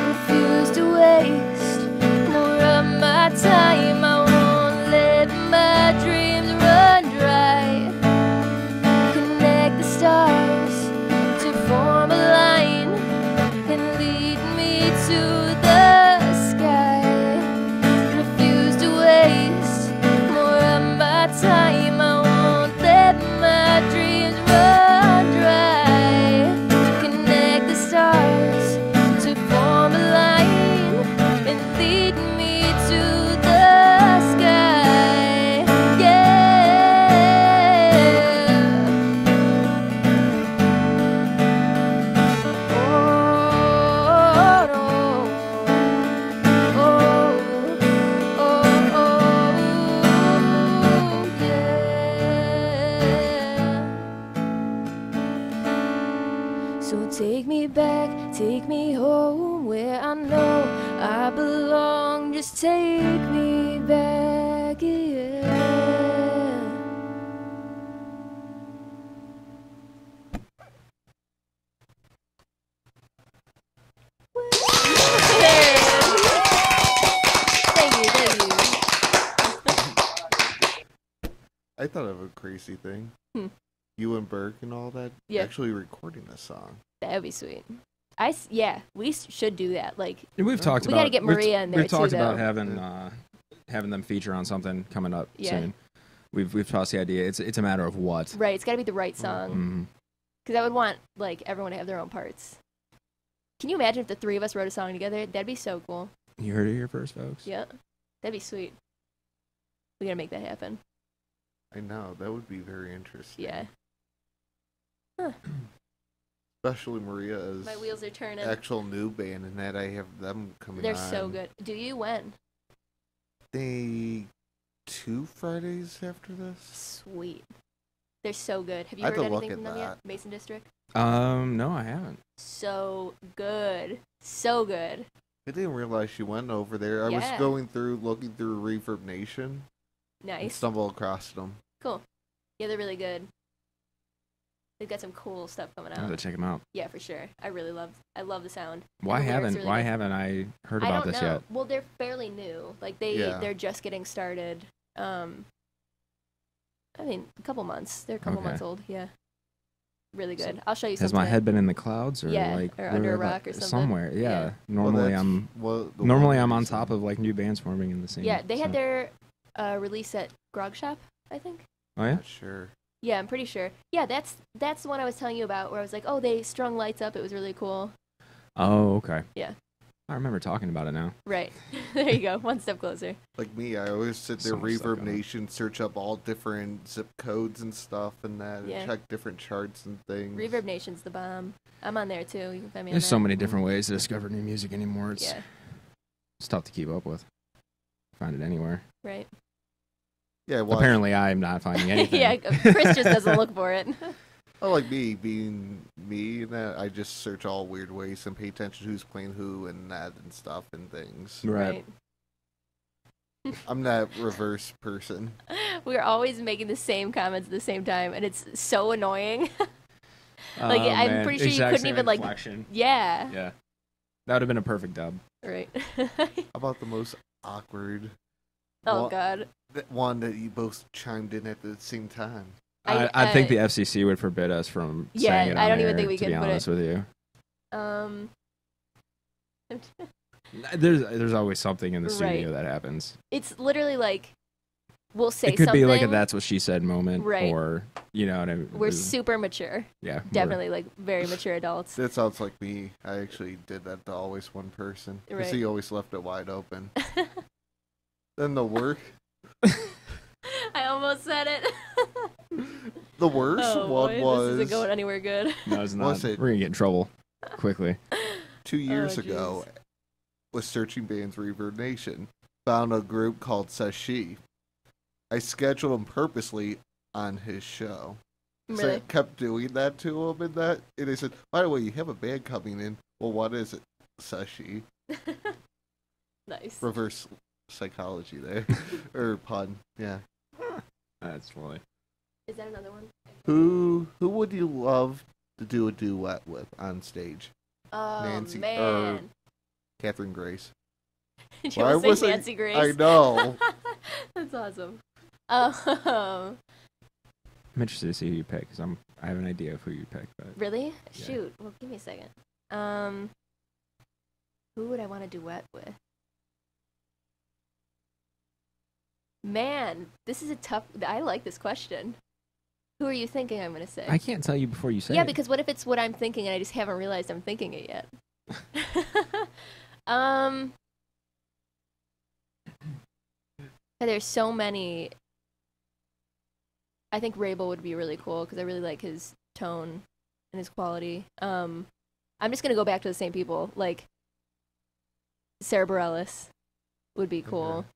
Refuse to waste more of my time. I won't let my dreams run stars to form a line and lead me to the sky. Refuse to waste more of my time. I won't let my dreams run dry. Connect the stars to form a line and lead me to the sky. Yeah. Oh, no. Yeah. So take me back, take me home where I know I belong. Just take me back, yeah. Thank you. I thought of a crazy thing. You and Burke and all that Yeah. actually recording this song. That'd be sweet. We should do that. Like, And we've talked we about. gotta get Maria in there We've talked too, about though. having them feature on something coming up Yeah. soon. We've tossed the idea. It's a matter of what. right, it's got to be the right song. Mhm. Because I would want like everyone to have their own parts. Can you imagine if the three of us wrote a song together? That'd be so cool. You heard it here first, folks. Yeah, that'd be sweet. We gotta make that happen. I know, that would be very interesting. Yeah. Especially Maria as My wheels are turning. actual new band, and that I have them coming They're on. so good. Do you when? They 2 Fridays after this? Sweet. They're so good. Have you I have heard to look anything at from them yet? that. Mason District. No, I haven't. So good. So good. I didn't realize she went over there. I was Yeah. looking through Reverb Nation, and Nice. stumbled across them. Cool. Yeah, they're really good. They've got some cool stuff coming I have to out. check them out. Yeah, for sure. I love the sound. Why the lyrics haven't really Why good. haven't I heard I about don't this know. yet? Well, they're fairly new. Like Yeah. they're just getting started. I mean, a couple months. They're a couple Okay. months old. Yeah. Really So- good. I'll show you Has something. my head been in the clouds or Yeah, like or under a where have I- rock or something? somewhere? Yeah. Yeah. Normally Well, I'm the normally one I'm on reason- top of like new bands forming in the same. Yeah, they had so- their release at Grog Shop, I think. Oh yeah. Not sure. Yeah, I'm pretty sure. Yeah, that's the one I was telling you about where I was like, oh, they strung lights up. It was really cool. Oh okay. Yeah. I remember talking about it now. Right. There you go. One step closer. Like me, I always sit there, So much stuff Reverb going on. Nation, search up all different zip codes and stuff and that, Yeah. and check different charts and things. Reverb Nation's the bomb. I'm on there too. You can find me There's on so that. many different ways to discover new music anymore. Yeah. It's tough to keep up with. Find it anywhere. Right. Yeah, well, Apparently, I'm not finding anything. Yeah, Chris just doesn't look for it. I like me being me, and that I just search all weird ways and pay attention to who's playing who and that and stuff and things. Right. I'm that reverse person. We're always making the same comments at the same time, and it's so annoying. Like, Oh, I'm man. pretty sure you Exact couldn't same even, like- inflection. Yeah. Yeah. That would have been a perfect dub. Right. How about the most awkward Oh, Well- God. one that you both chimed in at the same time? I think the FCC would forbid us from Yeah, saying it on I don't even air, think we to can be put honest with you. There's always something in the studio that happens. It's literally like, we'll say It could something. be like a "that's what she said" moment, Right. or you know what I mean. We're super mature. yeah, Definitely, like, very mature adults. That sounds like me. I actually did that to always one person because Right. he always left it wide open. Then the work, I almost said it. the worst Oh, one boy, was this isn't going anywhere good. No, it's not. Was it- We're gonna get in trouble quickly. 2 years Oh, ago. jeez. Was searching bands Reverb Nation. Found a group called Says She. I scheduled him purposely on his show. So I Really? kept doing that to him and that. And they said, by the way, you have a band coming in. Well, what is it? Says She. Nice. Reverse psychology there. Or pun. Yeah. That's funny. Is that another one? Who would you love to do a duet with on stage? Oh, Nancy- man. Catherine Grace. Did you Why want to was say I- Nancy Grace? I know. That's awesome. I'm interested to see who you pick because I have an idea of who you pick. But Really? Yeah. Shoot. Well, give me a second. Who would I want to duet with? Man, this is a tough. I like this question. Who are you thinking I'm going to say? I can't tell you before you say Yeah, it. because what if it's what I'm thinking and I just haven't realized I'm thinking it yet? There's so many. I think Rabel would be really cool because I really like his tone and his quality. I'm just gonna go back to the same people. Like Sarah Bareilles would be cool. Okay.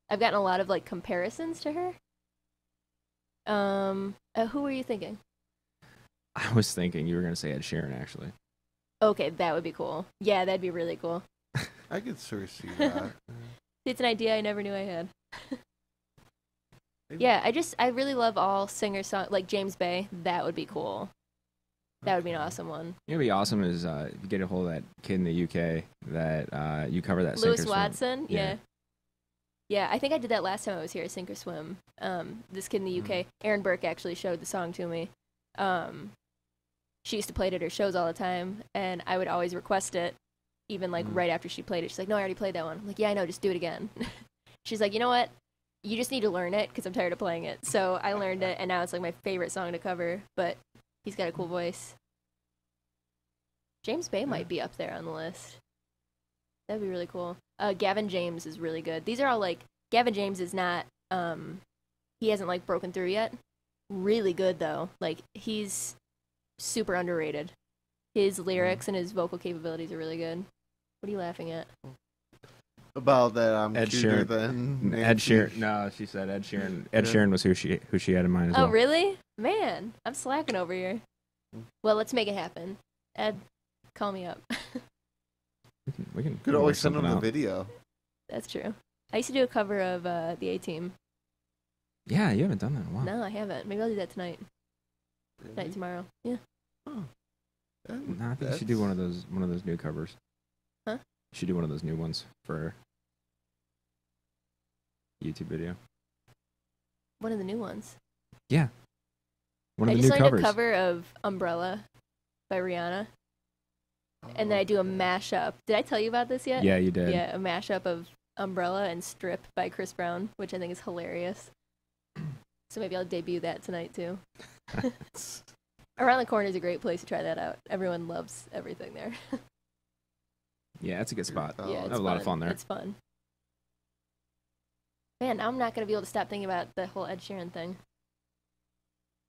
I've gotten a lot of like comparisons to her. Who were you thinking? I was thinking you were going to say Ed Sheeran, actually. Okay, that would be cool. Yeah, that'd be really cool. I could sort of see that. It's an idea I never knew I had. Maybe- Yeah, I really love all singer-song like James Bay. That would be cool. That would be an Okay. awesome one. You know, what'd be awesome is if you get a hold of that kid in the UK that you cover that. Lewis Sink or Swim. Watson, Yeah. yeah. Yeah, I think I did that last time I was here at Sink or Swim. This kid in the UK, Aaron Burke, actually showed the song to me. She used to play it at her shows all the time, and I would always request it, even like right after she played it. She's like, "No, I already played that one." I'm like, "Yeah, I know, just do it again." She's like, "You know what? You just need to learn it because I'm tired of playing it." So I learned it, and now it's like my favorite song to cover. But he's got a cool voice. James Bay might be up there on the list. That'd be really cool. Gavin James is really good. These are all like Gavin James is not. He hasn't like broken through yet. Really good though. Like he's super underrated. His lyrics and his vocal capabilities are really good. What are you laughing at? About that, I'm Ed cuter Sheeran. than Ed Nancy. Sheeran. No, she said Ed Sheeran. Ed Yeah. Sheeran was who she had in mind as Oh, well. really? Man, I'm slacking over here. Well, let's make it happen. Ed, call me up. We can Could work always send them something the out. video. That's true. I used to do a cover of the A-Team. Yeah, you haven't done that in a while. No, I haven't. Maybe I'll do that tonight. Tonight, tomorrow. Yeah. Oh. No, I think you should do one of those new covers. Huh? You should do one of those new ones for YouTube video. One of the new ones. Yeah. One of I the just new learned covers. a cover of Umbrella by Rihanna. And then I do a mashup. Did I tell you about this yet? Yeah, you did. Yeah, a mashup of Umbrella and Strip by Chris Brown, which I think is hilarious. So maybe I'll debut that tonight too. Around the Corner is a great place to try that out. Everyone loves everything there. Yeah, it's a good spot. Oh, Yeah, I it's have a lot of fun there. It's fun. Man, now I'm not gonna be able to stop thinking about the whole Ed Sheeran thing.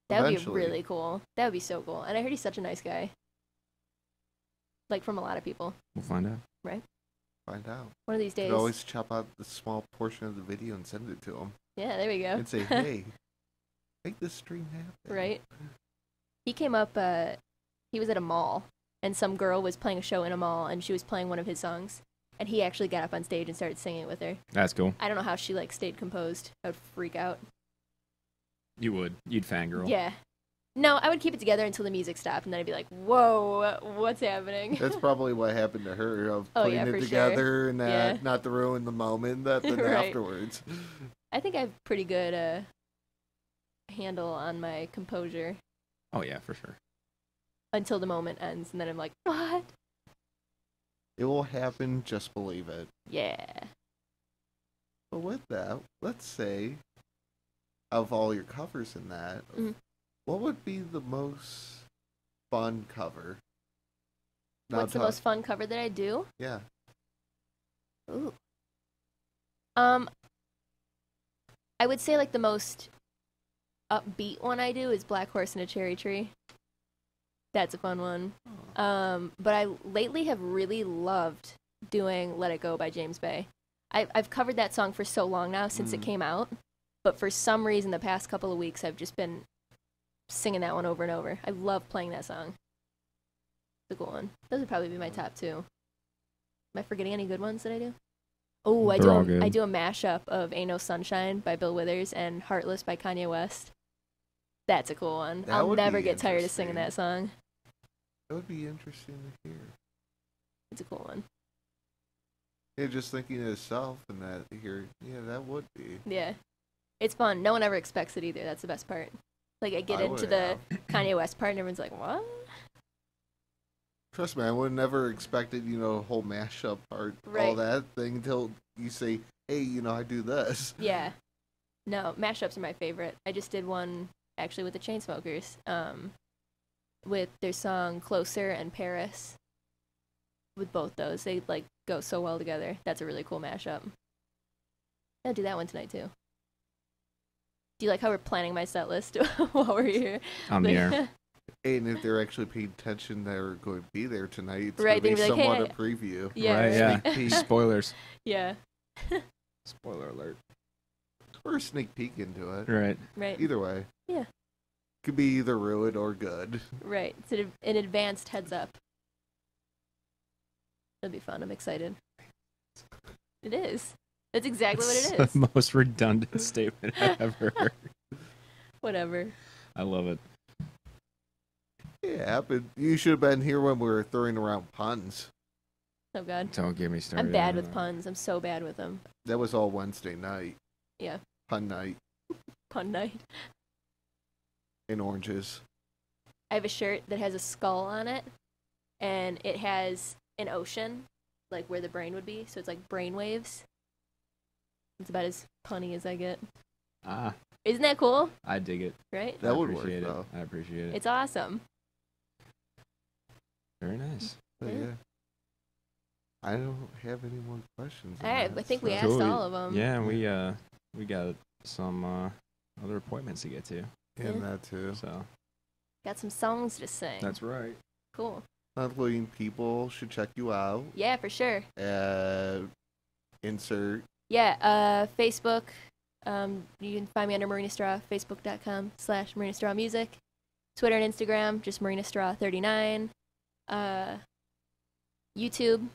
That would be Eventually. really cool. That would be so cool. And I heard he's such a nice guy. Like from a lot of people. We'll find out. Find out. One of these You days. could always chop out the small portion of the video and send it to them. Yeah, there we go. And say, hey, make this stream happen. Right? He came up, he was at a mall, and some girl was playing a show in a mall, and she was playing one of his songs. And he actually got up on stage and started singing it with her. That's cool. I don't know how she, like, stayed composed. I would freak out. You would. You'd fangirl. Yeah. No, I would keep it together until the music stopped, and then I'd be like, whoa, what's happening? That's probably what happened to her, of Oh, putting yeah, it for together sure. and Yeah. not to ruin the moment, then Right. afterwards. I think I have pretty good handle on my composure Oh yeah, for sure. until the moment ends, and then I'm like, what? It will happen, just believe it. Yeah. But with that, let's say, of all your covers in that, Mhm. what would be the most fun cover? Now What's the most fun cover that I do? Yeah. Ooh. I would say like the most upbeat one I do is Black Horse and a Cherry Tree. That's a fun one. But I lately have really loved doing Let It Go by James Bay. I've covered that song for so long now since it came out, but for some reason the past couple of weeks I've just been singing that one over and over. I love playing that song. It's a cool one. Those would probably be my top two. Am I forgetting any good ones that I do? Oh, They're all good. I do a mashup of Ain't No Sunshine by Bill Withers and Heartless by Kanye West. That's a cool one. That I'll would never be get tired of singing that interesting. song. That would be interesting to hear. It's a cool one. Yeah, just thinking of itself and that here, yeah, that would be. Yeah. It's fun. No one ever expects it either. That's the best part. Like I get I into would the Kanye West part, and everyone's like, "What?" Trust me, I would never expected, a whole mashup part, all Right. that thing, until you say, hey, I do this. Yeah. No, mashups are my favorite. I just did one actually with the Chainsmokers, with their song "Closer" and "Paris." With both those, they like go so well together. That's a really cool mashup. I'll do that one tonight too. Do you like how we're planning my set list while we're here? On the air. And if they're actually paying attention, they're going to be there tonight. It's Right, going to be they'd be like, somewhat "Hey." a preview. Yeah, Right, right. yeah. Sneak peek. Spoilers. Yeah. Spoiler alert. Or a sneak peek into it. Right. Right. Either way. Yeah. Could be either ruined or good. Right. It's an advanced heads up. It'll be fun. I'm excited. It is. That's exactly what it It's is. the most redundant statement I've ever heard. Whatever. I love it. Yeah, but you should have been here when we were throwing around puns. Oh God. Don't get me started. I'm bad on with that. puns. I'm so bad with them. That was all Wednesday night. Yeah. Pun night. Pun night. In oranges. I have a shirt that has a skull on it, and it has an ocean, like where the brain would be. So it's like brain waves. It's about as punny as I get. Ah, Isn't that cool? I dig it. Right? That I would work, appreciate it. though. I appreciate it. It's awesome. Very nice. But Yeah. yeah. I don't have any more questions. All right, on I that, think we so- asked Cool. all of them. Yeah, we got some other appointments to get to. And Yeah. that too. So Got some songs to sing. that's right. Cool. Monthly people should check you out. Yeah, for sure. Insert. Yeah, Facebook. You can find me under Marina Strah, facebook.com/Marina Strah Music. Twitter and Instagram, just Marina Strah 39. YouTube,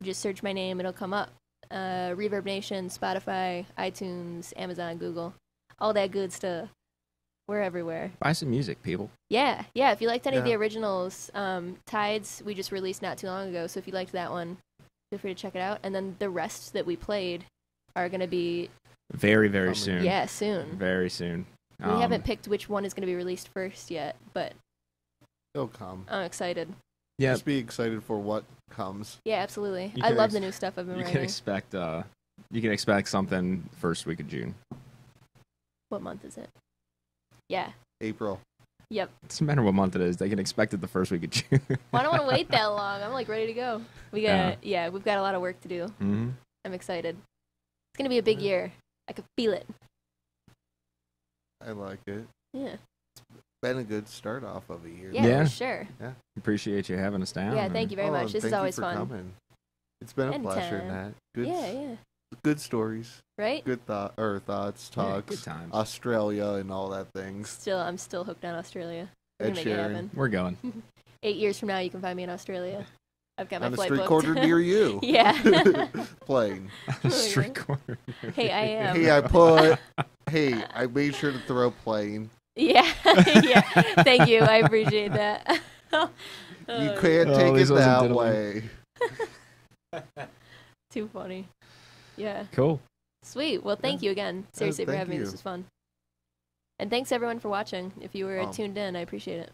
just search my name, it'll come up. Reverb Nation, Spotify, iTunes, Amazon, Google, all that good stuff. We're everywhere. Buy some music, people. Yeah. If you liked any of the Yeah. originals, Tides, we just released not too long ago, so if you liked that one, feel free to check it out. And then the rest that we played are going to be, Very, very Coming. soon. yeah, soon. Very soon. We haven't picked which one is going to be released first yet, but They'll come. I'm excited. Yeah, Just be excited for what comes. Yeah, absolutely. You I can love ex- the new stuff I've been you can writing. expect something first week of June. What month is it? Yeah. April. Yep. It doesn't matter what month it is. They can expect it the first week of June. Well, I don't want to wait that long. I'm like ready to go. We've got a lot of work to do. Mm-hmm. I'm excited. It's going to be a big year. I can feel it. I like it. Yeah. Been a good start off of a year. Yeah, Yeah. for sure. Appreciate you having us down. Yeah, thank you very much. This is thank you always for fun. Coming. It's been a pleasure, Anytime. Nat. Good, Yeah. good stories, Right? good thoughts, Yeah, talks, good times. Australia and all that things. I'm still hooked on Australia. We're Ed gonna make it Sheeran. happen. We're going. 8 years from now, you can find me in Australia. I've got my On a flight street booked. corner near you. Yeah. Playing. Street corner. Hey, I am. Hey, I made sure to throw playing. Yeah. Yeah. Thank you. I appreciate that. You can't Oh, take at it least it wasn't that diddling. way. Too funny. Yeah. Cool. Sweet. Well, thank you again. Seriously, for thank having me. This you. was fun. And thanks everyone for watching. If you were Um, tuned in, I appreciate it.